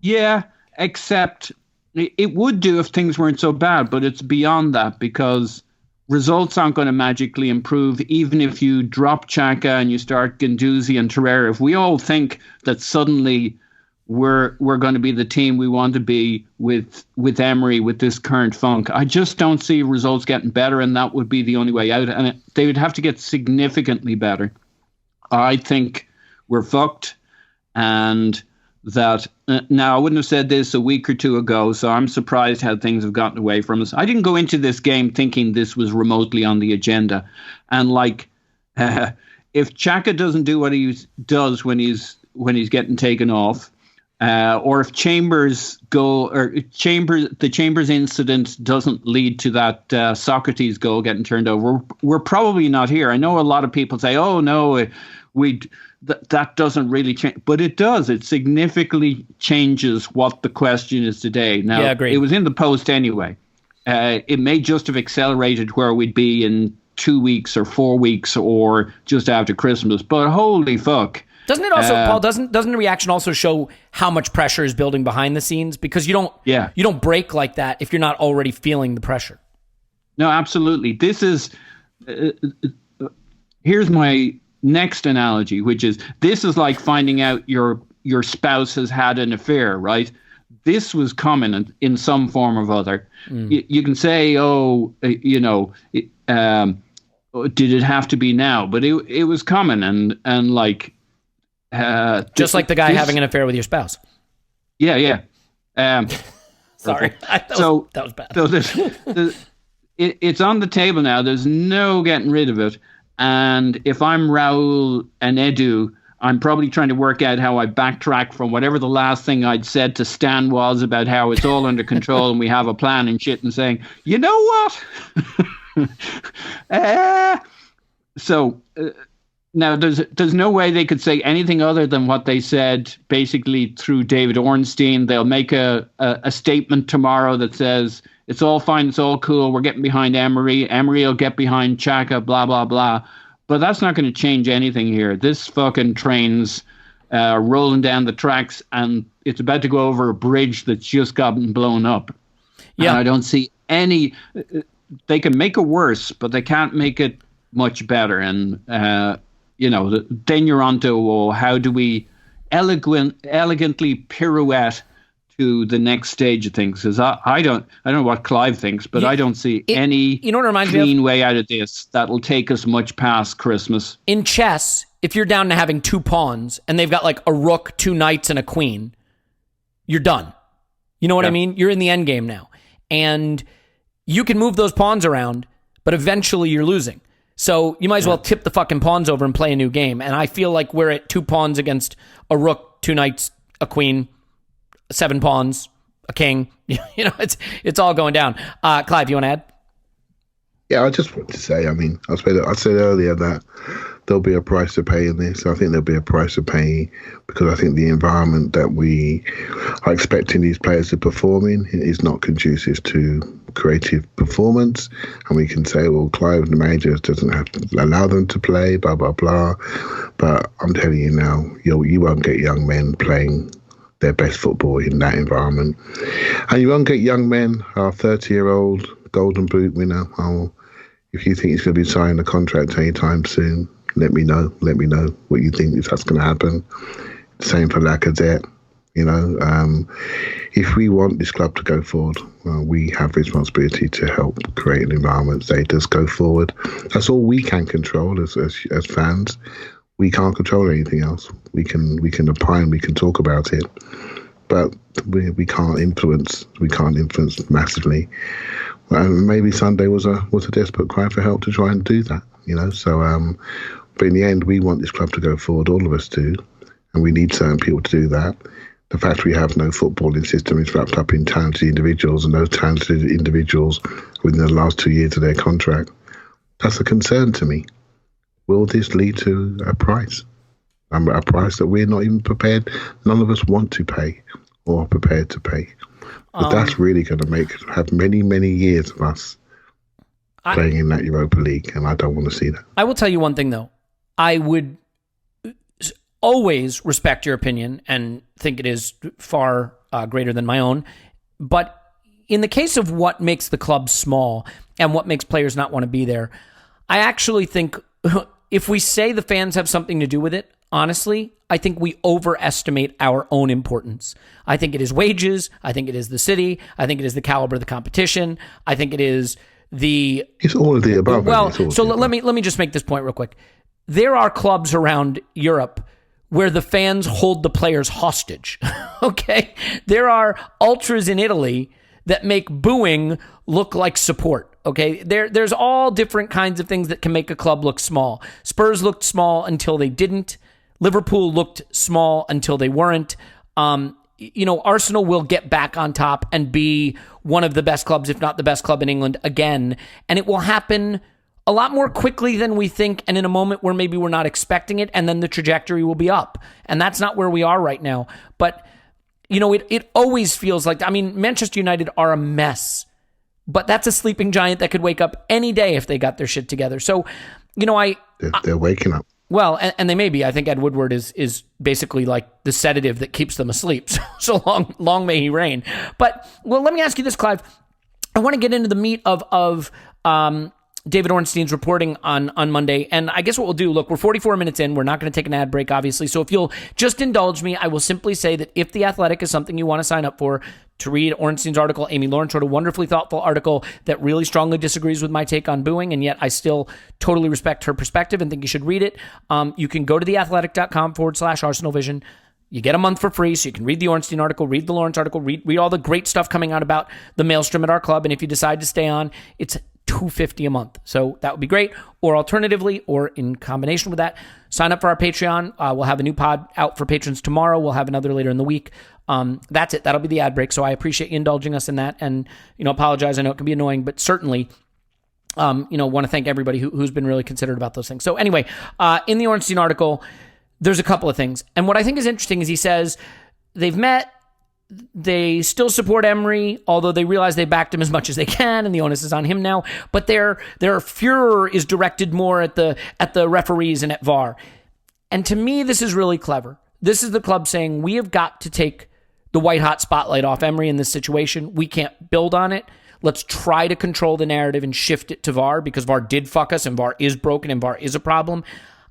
Yeah, except it would do if things weren't so bad, but it's beyond that, because results aren't going to magically improve even if you drop Xhaka and you start Guendouzi and Torreira. If we all think that suddenly we're going to be the team we want to be with Emery, with this current funk, I just don't see results getting better, and that would be the only way out. And they would have to get significantly better. I think we're fucked, and that now I wouldn't have said this a week or two ago, so I'm surprised how things have gotten away from us. I didn't go into this game thinking this was remotely on the agenda, and if Xhaka doesn't do what he does when he's getting taken off, or if the Chambers incident doesn't lead to that Socrates goal getting turned over, we're probably not here. I know a lot of people say, "Oh no, that doesn't really change," but it does. It significantly changes what the question is today. Now, it was in the post anyway. It may just have accelerated where we'd be in 2 weeks or 4 weeks or just after Christmas. But holy fuck. Doesn't it also, Paul? Doesn't the reaction also show how much pressure is building behind the scenes? Because you don't break like that if you're not already feeling the pressure. No, absolutely. This is here's my next analogy, which is this is like finding out your spouse has had an affair, right? this was coming in some form or other. You can say, did it have to be now? But it was coming, and like just like the guy having an affair with your spouse. Yeah. Sorry, that was bad. So it's on the table now. There's no getting rid of it. And if I'm Raul and Edu, I'm probably trying to work out how I backtrack from whatever the last thing I'd said to Stan was about how it's all under control and we have a plan and shit, and saying, you know what? Now there's no way they could say anything other than what they said basically through David Ornstein. They'll make a statement tomorrow that says it's all fine, it's all cool, we're getting behind Emery. Emery will get behind Xhaka, blah, blah, blah. But that's not going to change anything here. This fucking train's rolling down the tracks, and it's about to go over a bridge that's just gotten blown up. Yeah, and I don't see any. They can make it worse, but they can't make it much better. And then you're onto how do we elegantly pirouette to the next stage of things? Because I don't know what Clive thinks, but I don't see any clean way out of this that'll take us much past Christmas. In chess, if you're down to having 2 pawns and they've got like a rook, 2 knights, and a queen, you're done. You know what I mean? You're in the end game now. And you can move those pawns around, but eventually you're losing. So you might as well tip the fucking pawns over and play a new game. And I feel like we're at 2 pawns against a rook, 2 knights, a queen, 7 pawns, a king. It's all going down. Clive, you want to add? Yeah, I just want to say, I said earlier that there'll be a price to pay in this. I think there'll be a price to pay because I think the environment that we are expecting these players to perform in is not conducive to creative performance. And we can say, well, Clive, the manager, doesn't have to allow them to play, blah, blah, blah. But I'm telling you now, you won't get young men playing their best football in that environment. And you won't get young men, our 30-year-old Golden Boot winner. If you think he's going to be signing a contract anytime soon, let me know. Let me know what you think if that's going to happen. Same for Lacazette. If we want this club to go forward, we have responsibility to help create an environment that does go forward. That's all we can control as fans. We can't control anything else. We can opine, we can talk about it, but we can't influence. We can't influence massively. And maybe Sunday was a desperate cry for help to try and do that. So but in the end, we want this club to go forward. All of us do, and we need certain people to do that. The fact we have no footballing system is wrapped up in talented individuals, and those talented individuals within the last 2 years of their contract. That's a concern to me. Will this lead to a price? A price that we're not even prepared, none of us want to pay or are prepared to pay. But that's really going to have many, many years of us playing in that Europa League, and I don't want to see that. I will tell you one thing, though. I would always respect your opinion and think it is far greater than my own. But in the case of what makes the club small and what makes players not want to be there, I actually think if we say the fans have something to do with it, honestly, I think we overestimate our own importance. I think it is wages. I think it is the city. I think it is the caliber of the competition. I think it is the... It's all of the above. Well, so let me just make this point real quick. There are clubs around Europe where the fans hold the players hostage. Okay? There are ultras in Italy that make booing look like support. Okay? There's all different kinds of things that can make a club look small. Spurs looked small until they didn't. Liverpool looked small until they weren't. Arsenal will get back on top and be one of the best clubs, if not the best club in England again. And it will happen a lot more quickly than we think, and in a moment where maybe we're not expecting it, and then the trajectory will be up. And that's not where we are right now. But, it always feels like, Manchester United are a mess, but that's a sleeping giant that could wake up any day if they got their shit together. So, They're waking up. Well, and they may be. I think Ed Woodward is basically like the sedative that keeps them asleep. So long may he reign. But, let me ask you this, Clive. I want to get into the meat of David Ornstein's reporting on Monday. And I guess what we'll do, look, we're 44 minutes in. We're not going to take an ad break, obviously. So if you'll just indulge me, I will simply say that if The Athletic is something you want to sign up for, to read Ornstein's article, Amy Lawrence wrote a wonderfully thoughtful article that really strongly disagrees with my take on booing, and yet I still totally respect her perspective and think you should read it. You can go to theathletic.com/Arsenal Vision. You get a month for free, so you can read the Ornstein article, read the Lawrence article, read all the great stuff coming out about the Maelstrom at our club. And if you decide to stay on, it's $2.50 a month. So that would be great. Or alternatively, or in combination with that, sign up for our Patreon. We'll have a new pod out for patrons tomorrow. We'll have another later in the week. That's it. That'll be the ad break. So I appreciate you indulging us in that. And, apologize. I know it can be annoying, but certainly, want to thank everybody who's been really considerate about those things. So anyway, in the Ornstein article, there's a couple of things. And what I think is interesting is he says they've met, they still support Emery, although they realize they backed him as much as they can, and the onus is on him now. But their furor is directed more at the referees and at VAR. And to me, this is really clever. This is the club saying, we have got to take the white-hot spotlight off Emery in this situation. We can't build on it. Let's try to control the narrative and shift it to VAR, because VAR did fuck us, and VAR is broken, and VAR is a problem.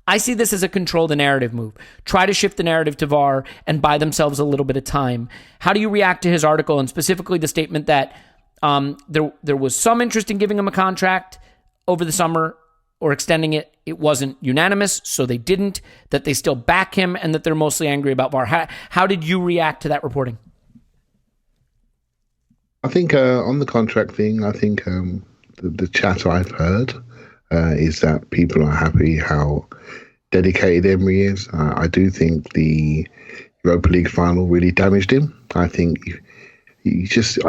I see this as a control the narrative move. Try to shift the narrative to VAR and buy themselves a little bit of time. How do you react to his article, and specifically the statement that there was some interest in giving him a contract over the summer or extending it? It wasn't unanimous, so they didn't, that they still back him, and that they're mostly angry about VAR. How did you react to that reporting? I think on the contract thing, I think the chat I've heard is that people are happy how dedicated Emery is. I do think the Europa League final really damaged him. I think I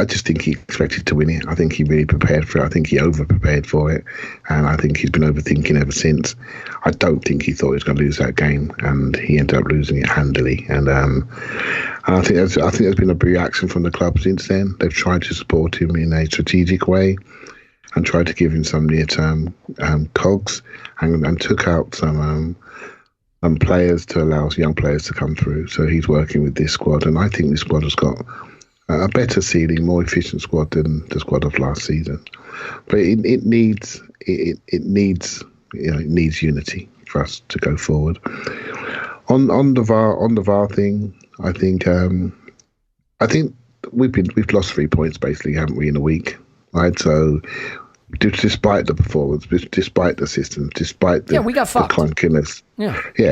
just think he expected to win it. I think he really prepared for it. I think he over-prepared for it, and I think he's been overthinking ever since. I don't think he thought he was going to lose that game, and he ended up losing it handily. And I think there's been a reaction from the club since then. They've tried to support him in a strategic way and tried to give him some near-term cogs, and took out some players to allow young players to come through. So he's working with this squad, and I think this squad has got a better ceiling, more efficient squad than the squad of last season. But it needs unity for us to go forward. On the VAR thing, I think we've lost 3 points basically, haven't we, in a week, right? So despite the performance, despite the system, despite the, we got fucked. The clunkiness,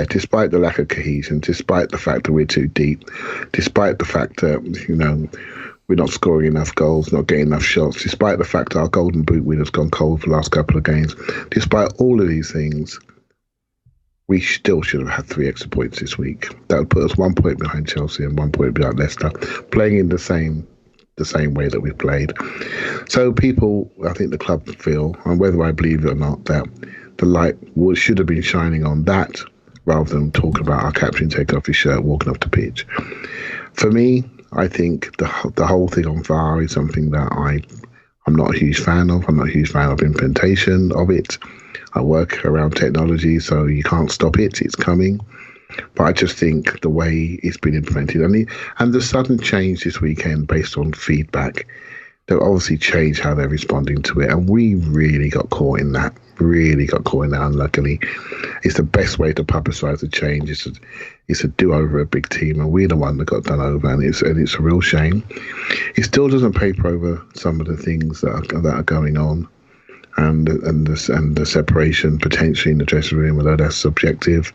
despite the lack of cohesion, despite the fact that we're too deep, despite the fact that we're not scoring enough goals, not getting enough shots, despite the fact that our golden boot winner's gone cold for the last couple of games, despite all of these things, we still should have had 3 extra points this week. That would put us 1 point behind Chelsea and 1 point behind Leicester, playing in the same way that we've played. So people, I think the club feel, and whether I believe it or not, that the light should have been shining on that rather than talking about our captain taking off his shirt, walking off the pitch. For me, I think the whole thing on VAR is something that I'm not a huge fan of. I'm not a huge fan of implementation of it. I work around technology, so you can't stop it. It's coming. But I just think the way it's been implemented, and the sudden change this weekend based on feedback, they've obviously changed how they're responding to it. And we really got caught in that, unluckily. It's the best way to publicise the change. It's to do over a big team, and we're the one that got done over, and it's a real shame. It still doesn't paper over some of the things that are going on, and the separation potentially in the dressing room, although that's subjective.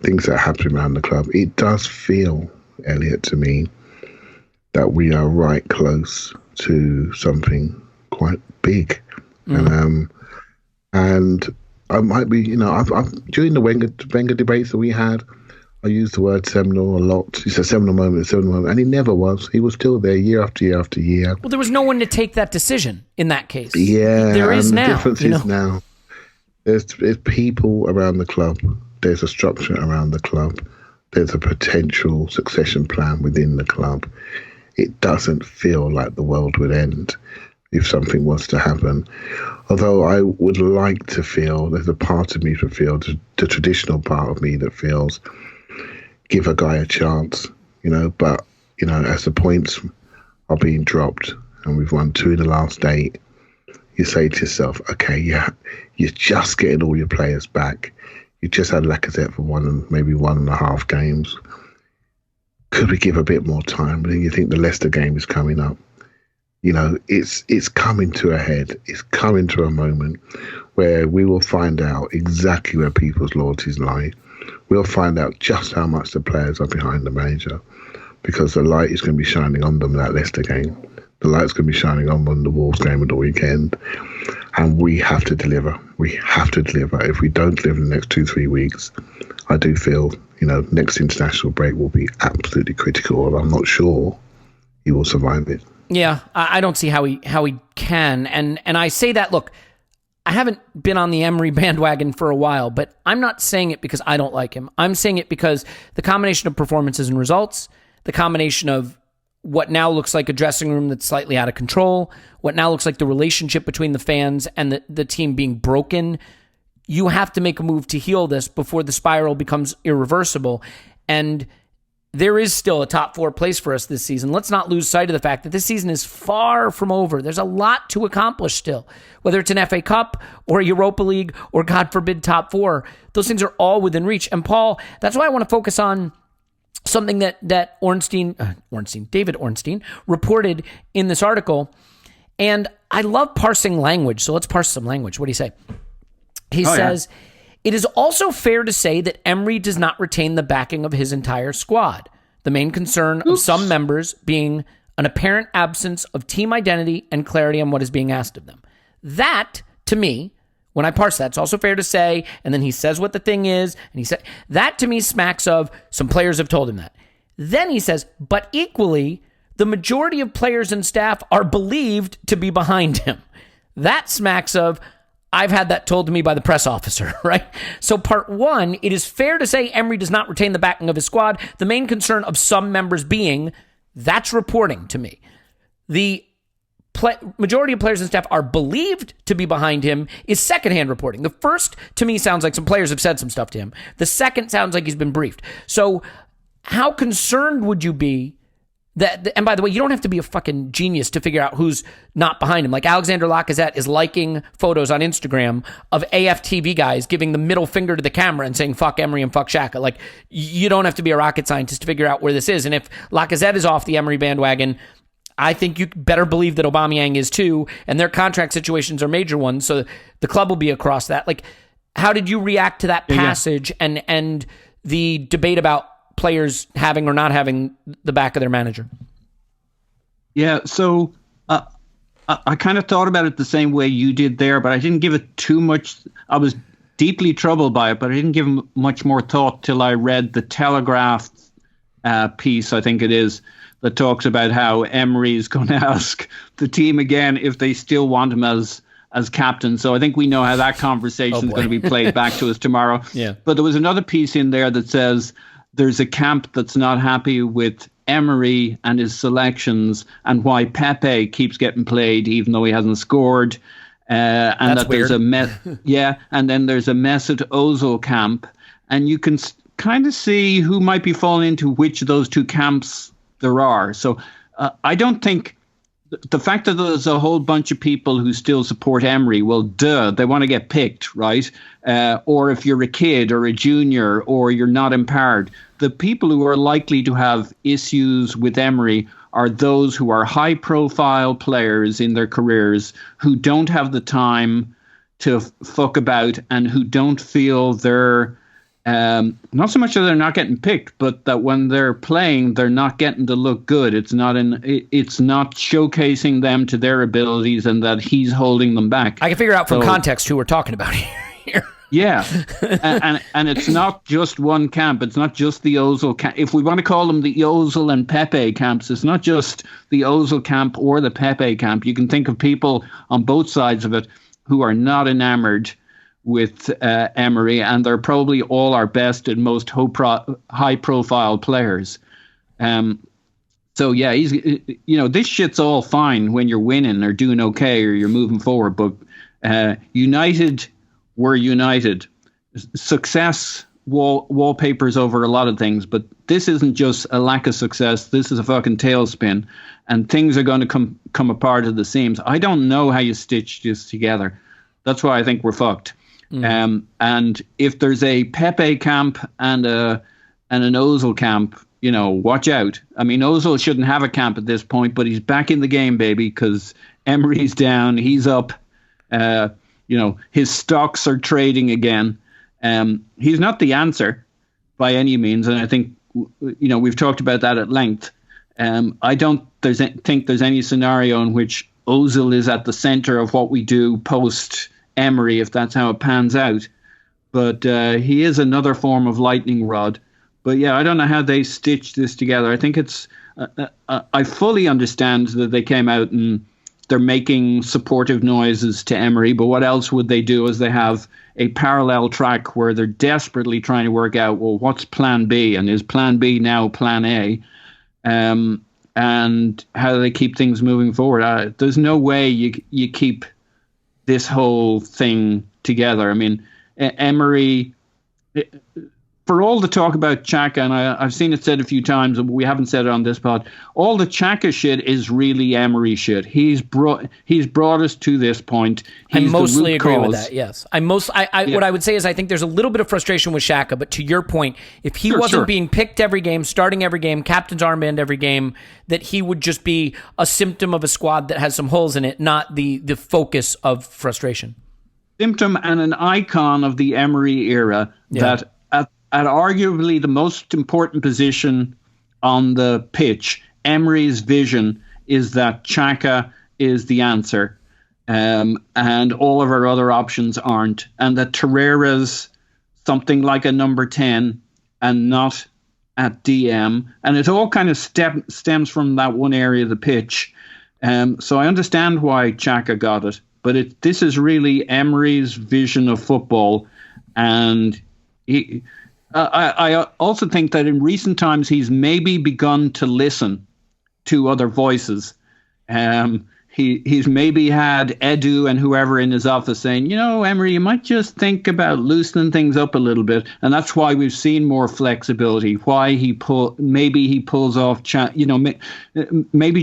Things that are happening around the club. It does feel, Elliot, to me, that we are right close to something quite big. And I might be, during the Wenger debates that we had, I used the word seminal a lot. It's a seminal moment, and he never was. He was still there year after year after year. Well, there was no one to take that decision in that case. Yeah, there is now. The difference is now there's people around the club. There's a structure around the club. There's a potential succession plan within the club. It doesn't feel like the world would end if something was to happen. Although I would like to feel, there's a part of me to feel, the traditional part of me that feels, give a guy a chance, but, as the points are being dropped and we've won 2 in the last 8, you say to yourself, okay, yeah, you're just getting all your players back. You just had Lacazette for maybe 1.5 games. Could we give a bit more time? But then you think the Leicester game is coming up. You know, it's coming to a head. It's coming to a moment where we will find out exactly where people's loyalties lie. We'll find out just how much the players are behind the manager, because the light is going to be shining on them that Leicester game. The light's going to be shining on the Wolves game of the weekend. And we have to deliver. We have to deliver. If we don't deliver in the next 2-3 weeks, I do feel, next international break will be absolutely critical. And I'm not sure he will survive it. Yeah, I don't see how he can. And I say that, look, I haven't been on the Emery bandwagon for a while, but I'm not saying it because I don't like him. I'm saying it because the combination of performances and results, the combination of what now looks like a dressing room that's slightly out of control, what now looks like the relationship between the fans and the team being broken, you have to make a move to heal this before the spiral becomes irreversible. And there is still a top 4 place for us this season. Let's not lose sight of the fact that this season is far from over. There's a lot to accomplish still, whether it's an FA Cup or a Europa League or, God forbid, top 4. Those things are all within reach. And Paul, that's why I want to focus on something that David Ornstein reported in this article. And I love parsing language, so let's parse some language. What do you say? He says, it is also fair to say that Emery does not retain the backing of his entire squad. The main concern of some members being an apparent absence of team identity and clarity on what is being asked of them. That, to me, when I parse that, it's also fair to say, and then he says what the thing is, and he said, that to me smacks of some players have told him that. Then he says, but equally, the majority of players and staff are believed to be behind him. That smacks of, I've had that told to me by the press officer, right? So part 1, it is fair to say Emery does not retain the backing of his squad. The main concern of some members being, that's reporting to me. The majority of players and staff are believed to be behind him is secondhand reporting. The first, to me, sounds like some players have said some stuff to him. The second sounds like he's been briefed. So how concerned would you be that, and by the way, you don't have to be a fucking genius to figure out who's not behind him. Like Alexander Lacazette is liking photos on Instagram of AFTV guys giving the middle finger to the camera and saying fuck Emery and fuck Shaka. Like, you don't have to be a rocket scientist to figure out where this is. And if Lacazette is off the Emery bandwagon, I think you better believe that Aubameyang is too, and their contract situations are major ones, so the club will be across that. Like, how did you react to that passage and the debate about players having or not having the back of their manager? Yeah, so I kind of thought about it the same way you did there, but I didn't give it too much. I was deeply troubled by it, but I didn't give much more thought till I read the Telegraph piece, I think it is, that talks about how Emery is going to ask the team again if they still want him as captain. So I think we know how that conversation is going to be played back to us tomorrow. Yeah. But there was another piece in there that says there's a camp that's not happy with Emery and his selections and why Pepe keeps getting played even though he hasn't scored. And that's that there's weird. and then there's a Mesut Ozil camp. And you can kind of see who might be falling into which of those two camps there are. So I don't think the fact that there's a whole bunch of people who still support Emery, well, they want to get picked, right? Or if you're a kid or a junior or you're not empowered, the people who are likely to have issues with Emery are those who are high-profile players in their careers who don't have the time to fuck about and who don't feel they're not so much that they're not getting picked, but that when they're playing, they're not getting to look good. It's not showcasing them to their abilities, and that he's holding them back. I can figure out from context who we're talking about here. Yeah, and it's not just one camp. It's not just the Ozil camp. If we want to call them the Ozil and Pepe camps, it's not just the Ozil camp or the Pepe camp. You can think of people on both sides of it who are not enamored with Emery, and they're probably all our best and most high-profile players. So yeah, he's this shit's all fine when you're winning or doing okay or you're moving forward, but United were United. Success wallpapers over a lot of things, but this isn't just a lack of success. This is a fucking tailspin, and things are going to come apart at the seams. I don't know how you stitch this together. That's why I think we're fucked. And if there's a Pepe camp and an Ozil camp, watch out. I mean, Ozil shouldn't have a camp at this point, but he's back in the game, baby, because Emery's down, he's up. His stocks are trading again. He's not the answer by any means, and I think we've talked about that at length. I don't think there's any scenario in which Ozil is at the center of what we do post Emery, if that's how it pans out. But he is another form of lightning rod. But yeah, I don't know how they stitch this together. I think it's I fully understand that they came out and they're making supportive noises to Emery, but what else would they do as they have a parallel track where they're desperately trying to work out, well, what's plan B? And is plan B now plan A? And how do they keep things moving forward? There's no way you keep this whole thing together. I mean, Emery, for all the talk about Xhaka, and I've seen it said a few times, but we haven't said it on this pod, all the Xhaka shit is really Emery shit. He's brought us to this point. I mostly agree with that, yes. What I would say is I think there's a little bit of frustration with Xhaka, but to your point, if he wasn't being picked every game, starting every game, captain's armband every game, that he would just be a symptom of a squad that has some holes in it, not the focus of frustration. Symptom and an icon of the Emery era that at arguably the most important position on the pitch, Emery's vision is that Xhaka is the answer, and all of our other options aren't, and that Torreira's something like a number 10 and not at DM, and it all kind of stems from that one area of the pitch. So I understand why Xhaka got it, but this is really Emery's vision of football, and I also think that in recent times he's maybe begun to listen to other voices. He's maybe had Edu and whoever in his office saying, Emery, you might just think about loosening things up a little bit, and that's why we've seen more flexibility. Why maybe he pulls off, maybe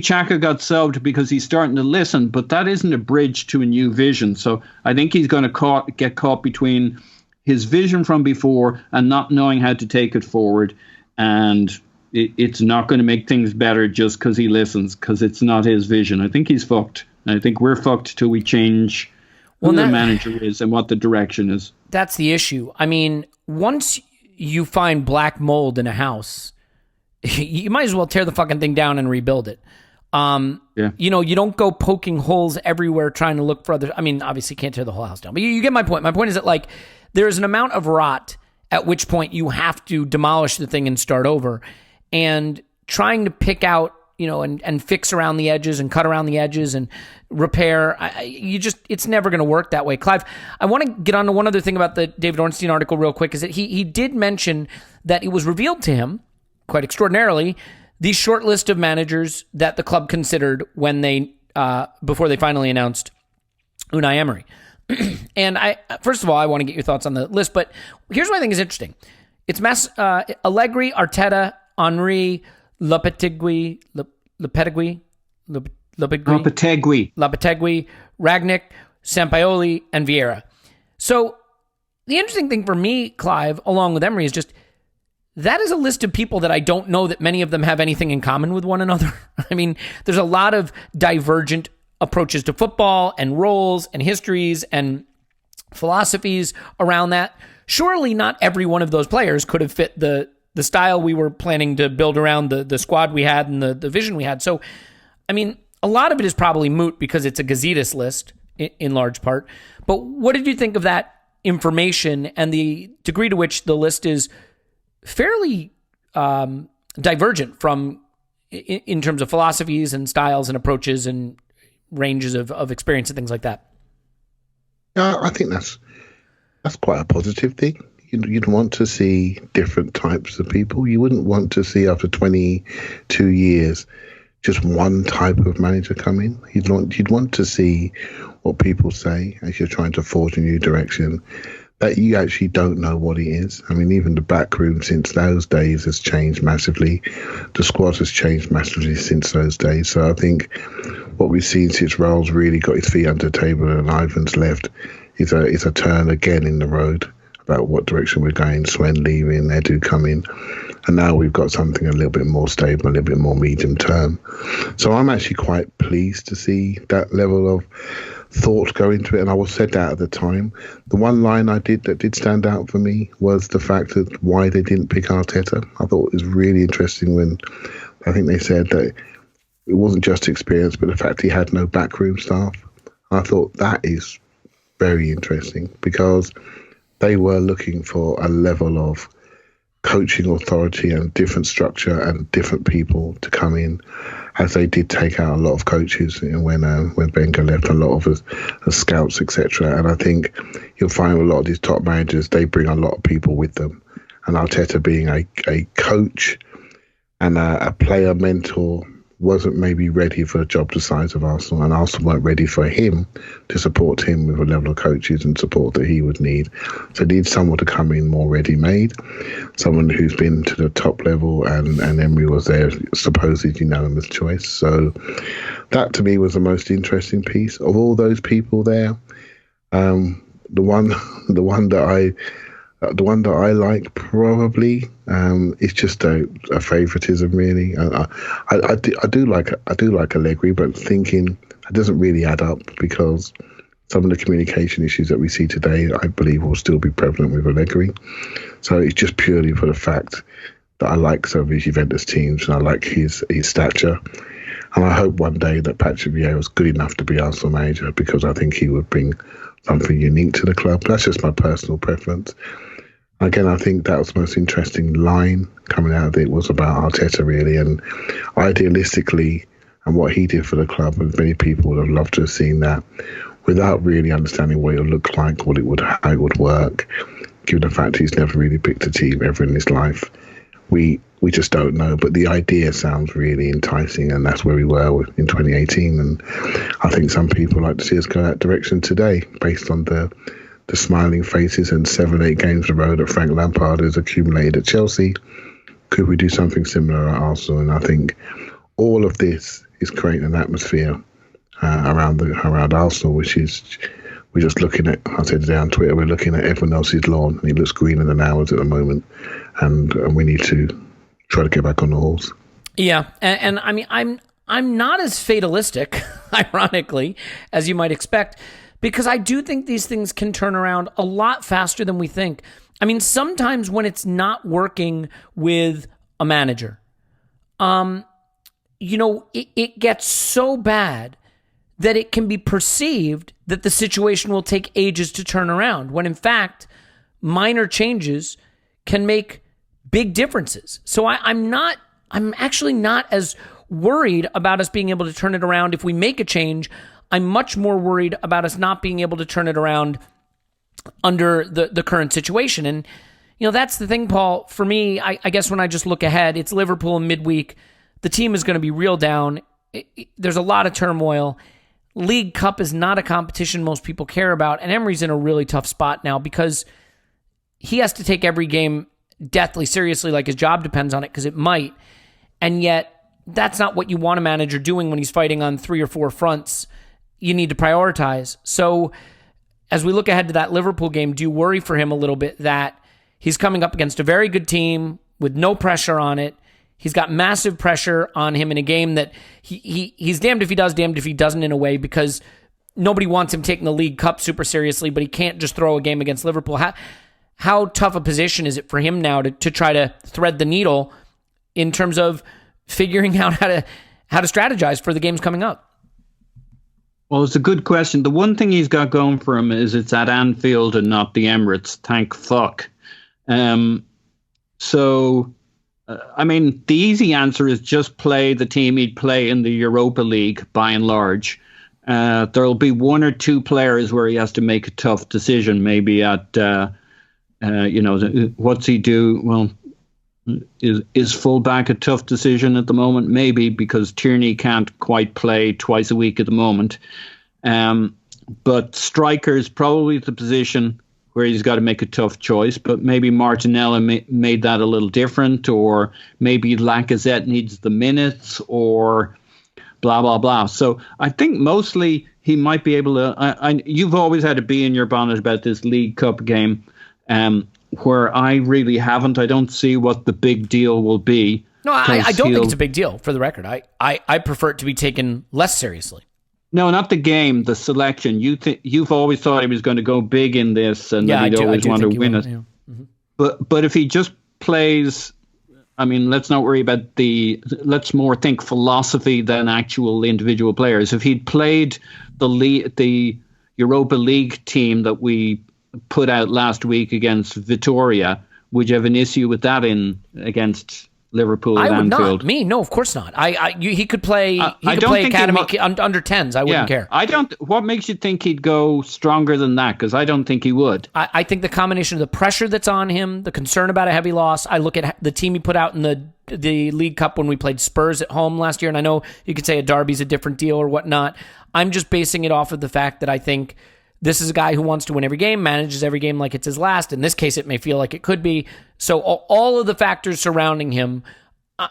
Xhaka got subbed because he's starting to listen, but that isn't a bridge to a new vision. So I think he's going to get caught between his vision from before and not knowing how to take it forward. And it's not going to make things better just because he listens, because it's not his vision. I think he's fucked. I think we're fucked till we change who the manager is and what the direction is. That's the issue. I mean, once you find black mold in a house, you might as well tear the fucking thing down and rebuild it. You don't go poking holes everywhere trying to look for other. I mean, obviously you can't tear the whole house down, but you get my point. My point is that there is an amount of rot at which point you have to demolish the thing and start over, and trying to pick out, and fix around the edges and cut around the edges and repair. It's never going to work that way. Clive, I want to get on to one other thing about the David Ornstein article real quick, is that he did mention that it was revealed to him, quite extraordinarily, the short list of managers that the club considered when they before they finally announced Unai Emery. And first of all, I want to get your thoughts on the list, but here's what I think is interesting. It's Allegri, Arteta, Henry, Lopetegui, Ragnick, Sampaoli, and Vieira. So the interesting thing for me, Clive, along with Emery, is just that is a list of people that I don't know that many of them have anything in common with one another. I mean, there's a lot of divergent approaches to football and roles and histories and philosophies around that. Surely not every one of those players could have fit the style we were planning to build around the squad we had and the vision we had. So, I mean, a lot of it is probably moot because it's a gazetas list in large part. But what did you think of that information and the degree to which the list is fairly divergent from in terms of philosophies and styles and approaches and ranges of experience and things like that? I think that's quite a positive thing. You'd want to see different types of people. You wouldn't want to see, after 22 years, just one type of manager come in. You'd want to see what people say as you're trying to forge a new direction. that you actually don't know what it is. I mean, even the back room since those days has changed massively. The squad has changed massively since those days. So I think what we've seen since Raul's really got his feet under the table and Ivan's left is a turn again in the road about what direction we're going. Swen leaving, Edu coming. And now we've got something a little bit more stable, a little bit more medium term. So I'm actually quite pleased to see that level of thought go into it. And I was said that at the time. The one line that did stand out for me was the fact that why they didn't pick Arteta. I thought it was really interesting when I think they said that it wasn't just experience, but the fact he had no backroom staff. I thought that is very interesting because they were looking for a level of coaching authority and different structure and different people to come in, as they did take out a lot of coaches when Wenger left, a lot of us as scouts, etc. And I think you'll find a lot of these top managers, they bring a lot of people with them. And Arteta being a coach and a player mentor wasn't maybe ready for a job the size of Arsenal, and Arsenal weren't ready for him to support him with a level of coaches and support that he would need. So need someone to come in more ready-made, someone who's been to the top level, and Emery was their supposed unanimous choice. So that to me was the most interesting piece of all those people there. The one that I like probably is just a favoritism, really. I do like Allegri, but thinking it doesn't really add up because some of the communication issues that we see today, I believe, will still be prevalent with Allegri. So it's just purely for the fact that I like some of his Juventus teams and I like his stature. And I hope one day that Patrick Vieira was good enough to be Arsenal manager, because I think he would bring something unique to the club. That's just my personal preference. Again, I think that was the most interesting line coming out of it was about Arteta, really, and idealistically, and what he did for the club. And many people would have loved to have seen that, without really understanding what it would look like, how it would work. Given the fact he's never really picked a team ever in his life, we just don't know. But the idea sounds really enticing, and that's where we were in 2018. And I think some people like to see us go that direction today, based on the smiling faces and 7-8 games in a row that Frank Lampard has accumulated at Chelsea. Could we do something similar at Arsenal? And I think all of this is creating an atmosphere around Arsenal, which is, we're just looking at, I said today on Twitter, we're looking at everyone else's lawn, and it looks greener than ours at the moment, and we need to try to get back on the horse. Yeah, and I mean, I'm not as fatalistic, ironically, as you might expect, because I do think these things can turn around a lot faster than we think. I mean, sometimes when it's not working with a manager, it gets so bad that it can be perceived that the situation will take ages to turn around, when in fact, minor changes can make big differences. So I'm actually not as worried about us being able to turn it around if we make a change. I'm much more worried about us not being able to turn it around under the current situation. And, that's the thing, Paul. For me, I guess when I just look ahead, it's Liverpool in midweek. The team is going to be real down. There's a lot of turmoil. League Cup is not a competition most people care about. And Emery's in a really tough spot now because he has to take every game deathly seriously, like his job depends on it, because it might. And yet, that's not what you want a manager doing when he's fighting on 3 or 4 fronts. You need to prioritize. So as we look ahead to that Liverpool game, do you worry for him a little bit that he's coming up against a very good team with no pressure on it? He's got massive pressure on him in a game that he's damned if he does, damned if he doesn't, in a way, because nobody wants him taking the League Cup super seriously, but he can't just throw a game against Liverpool. How tough a position is it for him now to try to thread the needle in terms of figuring out how to strategize for the games coming up? Well, it's a good question. The one thing he's got going for him is it's at Anfield and not the Emirates. Thank fuck. The easy answer is just play the team he'd play in the Europa League, by and large. There'll be 1 or 2 players where he has to make a tough decision, maybe at, what's he do? Well, is fullback a tough decision at the moment? Maybe, because Tierney can't quite play twice a week at the moment. But striker is probably the position where he's got to make a tough choice, but maybe Martinelli made that a little different, or maybe Lacazette needs the minutes, or blah, blah, blah. So I think mostly he might be able to... you've always had to be in your bonnet about this League Cup game, where I really haven't. I don't see what the big deal will be. No, I don't think it's a big deal, for the record. I prefer it to be taken less seriously. No, not the game, the selection. You've always thought he was going to go big in this, and that he'd always want to win it. Yeah. Mm-hmm. But if he just plays, I mean, let's not worry about let's more think philosophy than actual individual players. If he'd played the Europa League team that we put out last week against Vitoria, would you have an issue with that against Liverpool at Anfield? I would not. No, of course not. He could play. He could play academy under 10s. I wouldn't care. I don't. What makes you think he'd go stronger than that? Because I don't think he would. I think the combination of the pressure that's on him, the concern about a heavy loss. I look at the team he put out in the League Cup when we played Spurs at home last year, and I know you could say a derby's a different deal or whatnot. I'm just basing it off of the fact that I think this is a guy who wants to win every game, manages every game like it's his last. In this case, it may feel like it could be. So all of the factors surrounding him,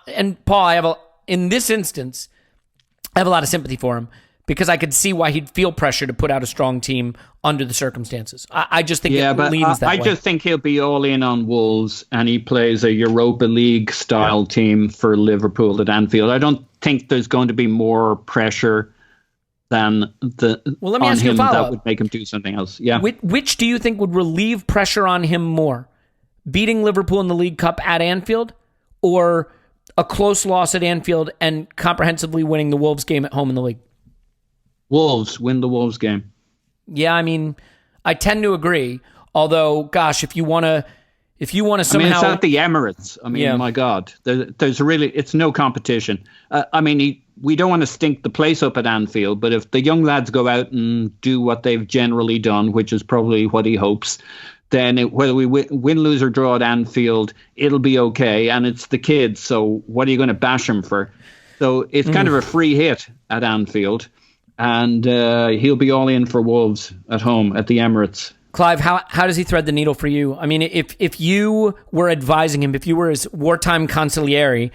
and Paul, in this instance, I have a lot of sympathy for him because I could see why he'd feel pressure to put out a strong team under the circumstances. I just think it leans that way. I just think he'll be all in on Wolves, and he plays a Europa League style team for Liverpool at Anfield. I don't think there's going to be more pressure than let me ask you a follow-up. That would make him do something else. Yeah. Which do you think would relieve pressure on him more? Beating Liverpool in the League Cup at Anfield, or a close loss at Anfield and comprehensively winning the Wolves game at home in the league? Wolves win the Wolves game. Yeah, I mean, I tend to agree. Although, gosh, if you want to somehow, I mean, it's at the Emirates. I mean, my God, there's really, it's no competition. I mean, we don't want to stink the place up at Anfield, but if the young lads go out and do what they've generally done, which is probably what he hopes, then whether we win, lose, or draw at Anfield, it'll be okay. And it's the kids, so what are you going to bash them for? So it's kind of a free hit at Anfield, and he'll be all in for Wolves at home at the Emirates. Clive, how does he thread the needle for you? I mean, if you were advising him, if you were his wartime consigliere,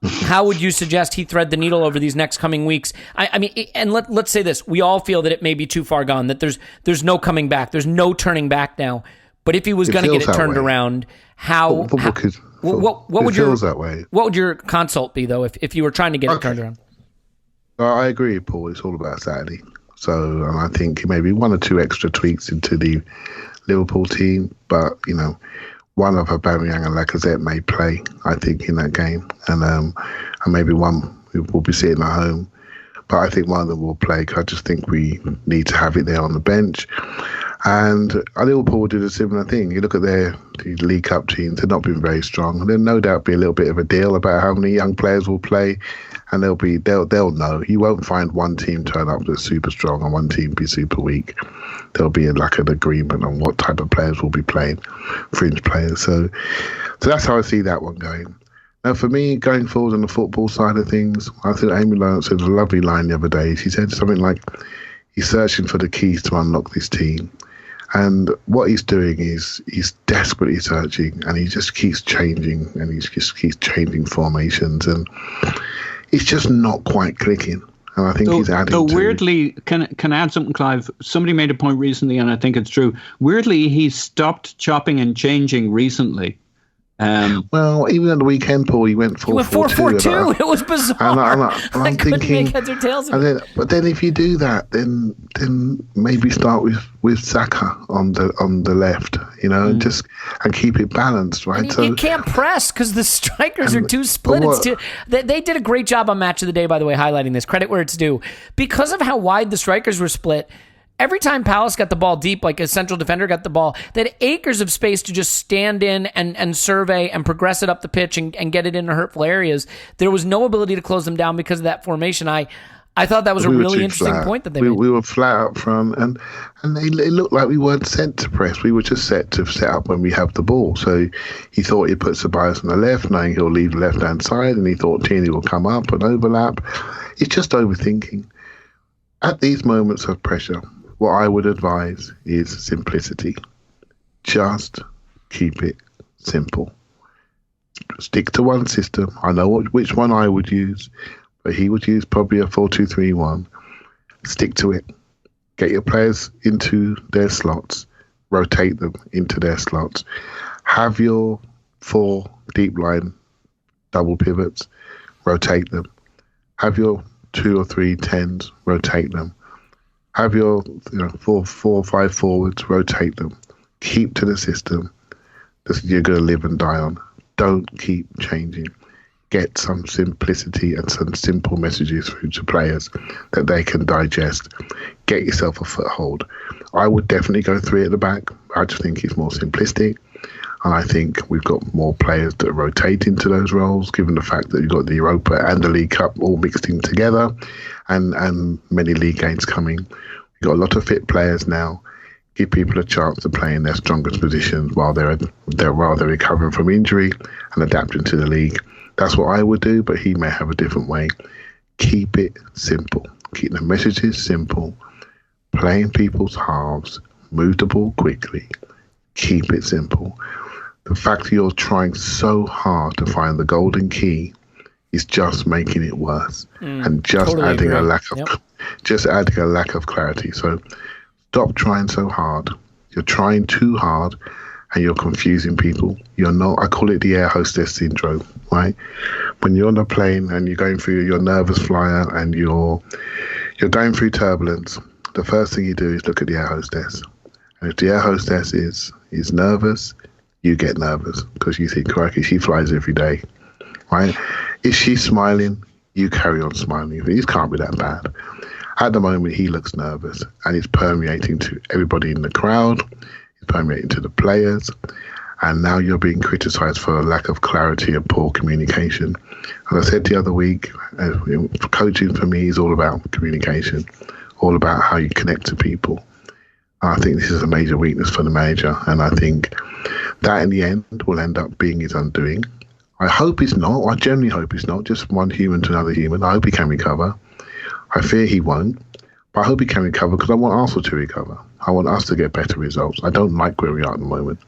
how would you suggest he thread the needle over these next coming weeks? I mean, and let's say this: we all feel that it may be too far gone, that there's no coming back, there's no turning back now. But if he was going to get it turned around, what would your consult be though if you were trying to get it turned around? I agree, Paul. It's all about Saturday. So I think maybe one or two extra tweaks into the Liverpool team, but one of Aubameyang and Lacazette may play, I think, in that game, and maybe one will be sitting at home. But I think one of them will play because I just think we need to have it there on the bench. And Liverpool did a similar thing. You look at the League Cup teams; they've not been very strong. And there'll no doubt be a little bit of a deal about how many young players will play, and they'll know. You won't find one team turn up that's super strong and one team be super weak. There'll be an agreement on what type of players will be playing, fringe players. So that's how I see that one going. Now, for me, going forward on the football side of things, I think Amy Lawrence said a lovely line the other day. She said something like, he's searching for the keys to unlock this team. And what he's doing is he's desperately searching, and he just keeps changing, and he just keeps changing formations, and it's just not quite clicking. And I think he's adding to... weirdly, can I add something, Clive? Somebody made a point recently, and I think it's true. Weirdly, he's stopped chopping and changing recently. Well, even on the weekend, Paul, he went 4-4-2. It was bizarre. And I'm couldn't thinking, make heads or tails of it. But then if you do that, then maybe start with Xhaka on the left, and keep it balanced, right? So you can't press because the strikers are too split. They did a great job on Match of the Day, by the way, highlighting this. Credit where it's due. Because of how wide the strikers were split, every time Palace got the ball deep, like a central defender got the ball, they had acres of space to just stand in and survey and progress it up the pitch and get it into hurtful areas. There was no ability to close them down because of that formation. I thought that was a really interesting point that they made. We were flat up front, and it looked like we weren't set to press. We were just set to set up when we have the ball. So he thought he'd put Ceballos on the left, knowing he'll leave the left-hand side, and he thought Tierney will come up and overlap. It's just overthinking. At these moments of pressure, what I would advise is simplicity. Just keep it simple. Stick to one system. I know which one I would use, but he would use probably a 4-2-3-1. Stick to it. Get your players into their slots. Rotate them into their slots. Have your 4 deep line double pivots. Rotate them. Have your 2 or 3 10s. Rotate them. Have your 4 or 5 forwards. Rotate them. Keep to the system that you're going to live and die on. Don't keep changing. Get some simplicity and some simple messages through to players that they can digest. Get yourself a foothold. I would definitely go 3 at the back. I just think it's more simplistic. And I think we've got more players that rotate into those roles, given the fact that you've got the Europa and the League Cup all mixed in together and many league games coming. We've got a lot of fit players now. Give people a chance to play in their strongest positions while they're recovering from injury and adapting to the league. That's what I would do, but he may have a different way. Keep it simple. Keep the messages simple. Play in people's halves. Move the ball quickly. Keep it simple. The fact that you're trying so hard to find the golden key is just making it worse and just totally adding agree. adding a lack of clarity. So stop trying so hard. You're trying too hard and you're confusing people. You're not, I call it the air hostess syndrome, right? When you're on a plane and you're going through your nervous flyer and you're going through turbulence, the first thing you do is look at the air hostess. And if the air hostess is nervous, you get nervous because you think, crikey, she flies every day, right? If she's smiling, you carry on smiling. These can't be that bad. At the moment, he looks nervous and it's permeating to everybody in the crowd. It's permeating to the players. And now you're being criticised for a lack of clarity and poor communication. And I said the other week, coaching for me is all about communication, all about how you connect to people. I think this is a major weakness for the manager. And I think that in the end will end up being his undoing. I hope it's not. I genuinely hope it's not. Just one human to another human. I hope he can recover. I fear he won't, but I hope he can recover because I want Arsenal to recover. I want us to get better results. I don't like where we are at the moment.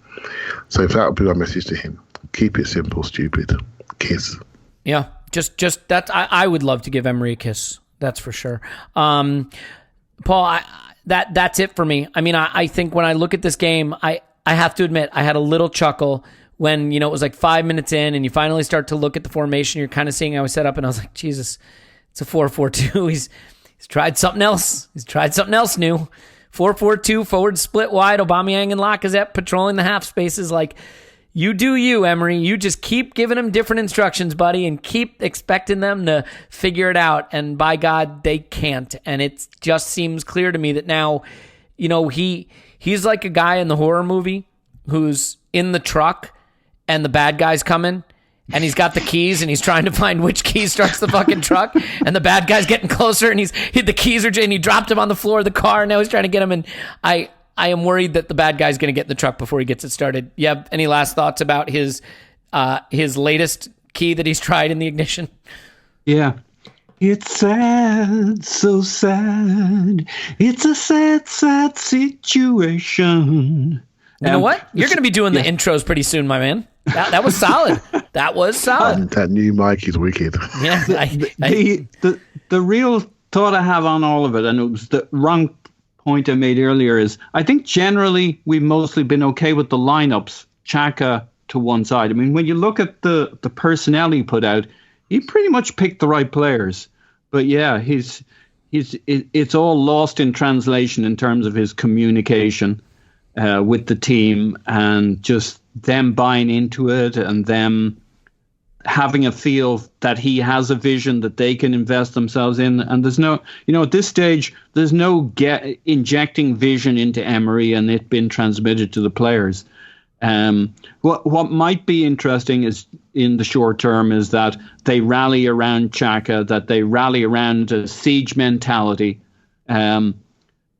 So if that would be my message to him, keep it simple, stupid. Kiss. Yeah, just that. I would love to give Emery a kiss. That's for sure. Paul, that's it for me. I mean, I think when I look at this game, I have to admit I had a little chuckle when it was like 5 minutes in and you finally start to look at the formation. You're kind of seeing how I set up, and I was like, Jesus. It's a 4-4-2. He's tried something else. He's tried something else new. 4-4-2, forward split wide, Aubameyang and Lacazette patrolling the half spaces. Like, you do you, Emery. You just keep giving them different instructions, buddy, and keep expecting them to figure it out. And by God, they can't. And it just seems clear to me that now, he's like a guy in the horror movie who's in the truck and the bad guy's coming. And he's got the keys, and he's trying to find which key starts the fucking truck. And the bad guy's getting closer, and the keys are, and he dropped him on the floor of the car. And now he's trying to get him. And I am worried that the bad guy's going to get in the truck before he gets it started. You have any last thoughts about his latest key that he's tried in the ignition? Yeah. It's sad, so sad. It's a sad, sad situation. You know what? You're going to be doing the intros pretty soon, my man. That was solid. That was solid. That new mic is wicked. Yeah. The real thought I have on all of it, and it was the wrong point I made earlier, is I think generally we've mostly been okay with the lineups, Xhaka to one side. I mean, when you look at the personnel he put out, he pretty much picked the right players. But yeah, it's all lost in translation in terms of his communication with the team, and just them buying into it and them having a feel that he has a vision that they can invest themselves in. And there's no, at this stage, there's no injecting vision into Emery and it being transmitted to the players. What might be interesting is in the short term is that they rally around Shaka, that they rally around a siege mentality, and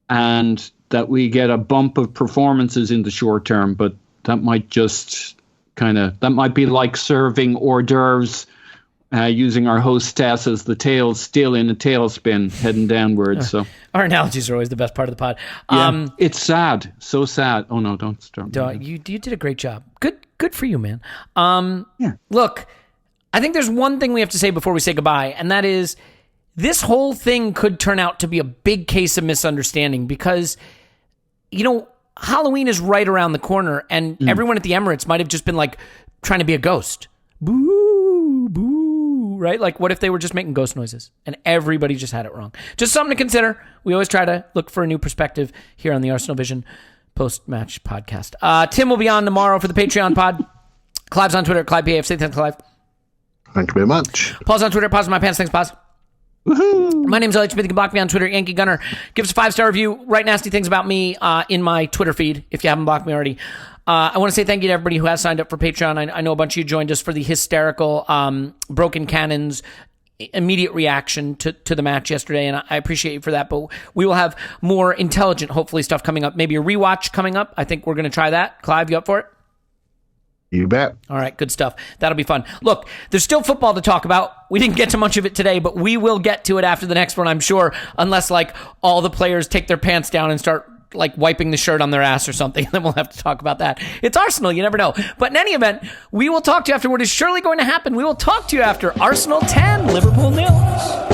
that we get a bump of performances in the short term, but that might just that might be like serving hors d'oeuvres using our hostess as the tail, still in a tailspin, heading downwards. So our analogies are always the best part of the pod. Yeah, it's sad, so sad. Oh no, don't start. You did a great job. Good for you, man. Yeah. Look, I think there's one thing we have to say before we say goodbye, and that is this whole thing could turn out to be a big case of misunderstanding because, Halloween is right around the corner, and everyone at the Emirates might have just been like trying to be a ghost. Boo, boo, right? Like, what if they were just making ghost noises and everybody just had it wrong? Just something to consider. We always try to look for a new perspective here on the Arsenal Vision post-match podcast. Tim will be on tomorrow for the Patreon pod. Clive's on Twitter, ClivePAF. Say thanks, Clive. Thank you very much. Paul's on Twitter. Pause in my pants. Thanks, Pause. Woohoo! My name's Elliot Smith. You can block me on Twitter, Yankee Gunner. Give us a 5-star review. Write nasty things about me in my Twitter feed if you haven't blocked me already. I want to say thank you to everybody who has signed up for Patreon. I know a bunch of you joined us for the hysterical Broken Cannons immediate reaction to the match yesterday, and I appreciate you for that. But we will have more intelligent, hopefully, stuff coming up. Maybe a rewatch coming up. I think we're going to try that. Clive, you up for it? You bet. All right, good stuff. That'll be fun. Look, there's still football to talk about. We didn't get to much of it today, but we will get to it after the next one, I'm sure, unless all the players take their pants down and start wiping the shirt on their ass or something. Then we'll have to talk about that. It's Arsenal, you never know. But in any event, we will talk to you after what is surely going to happen. We will talk to you after Arsenal 10, Liverpool 0.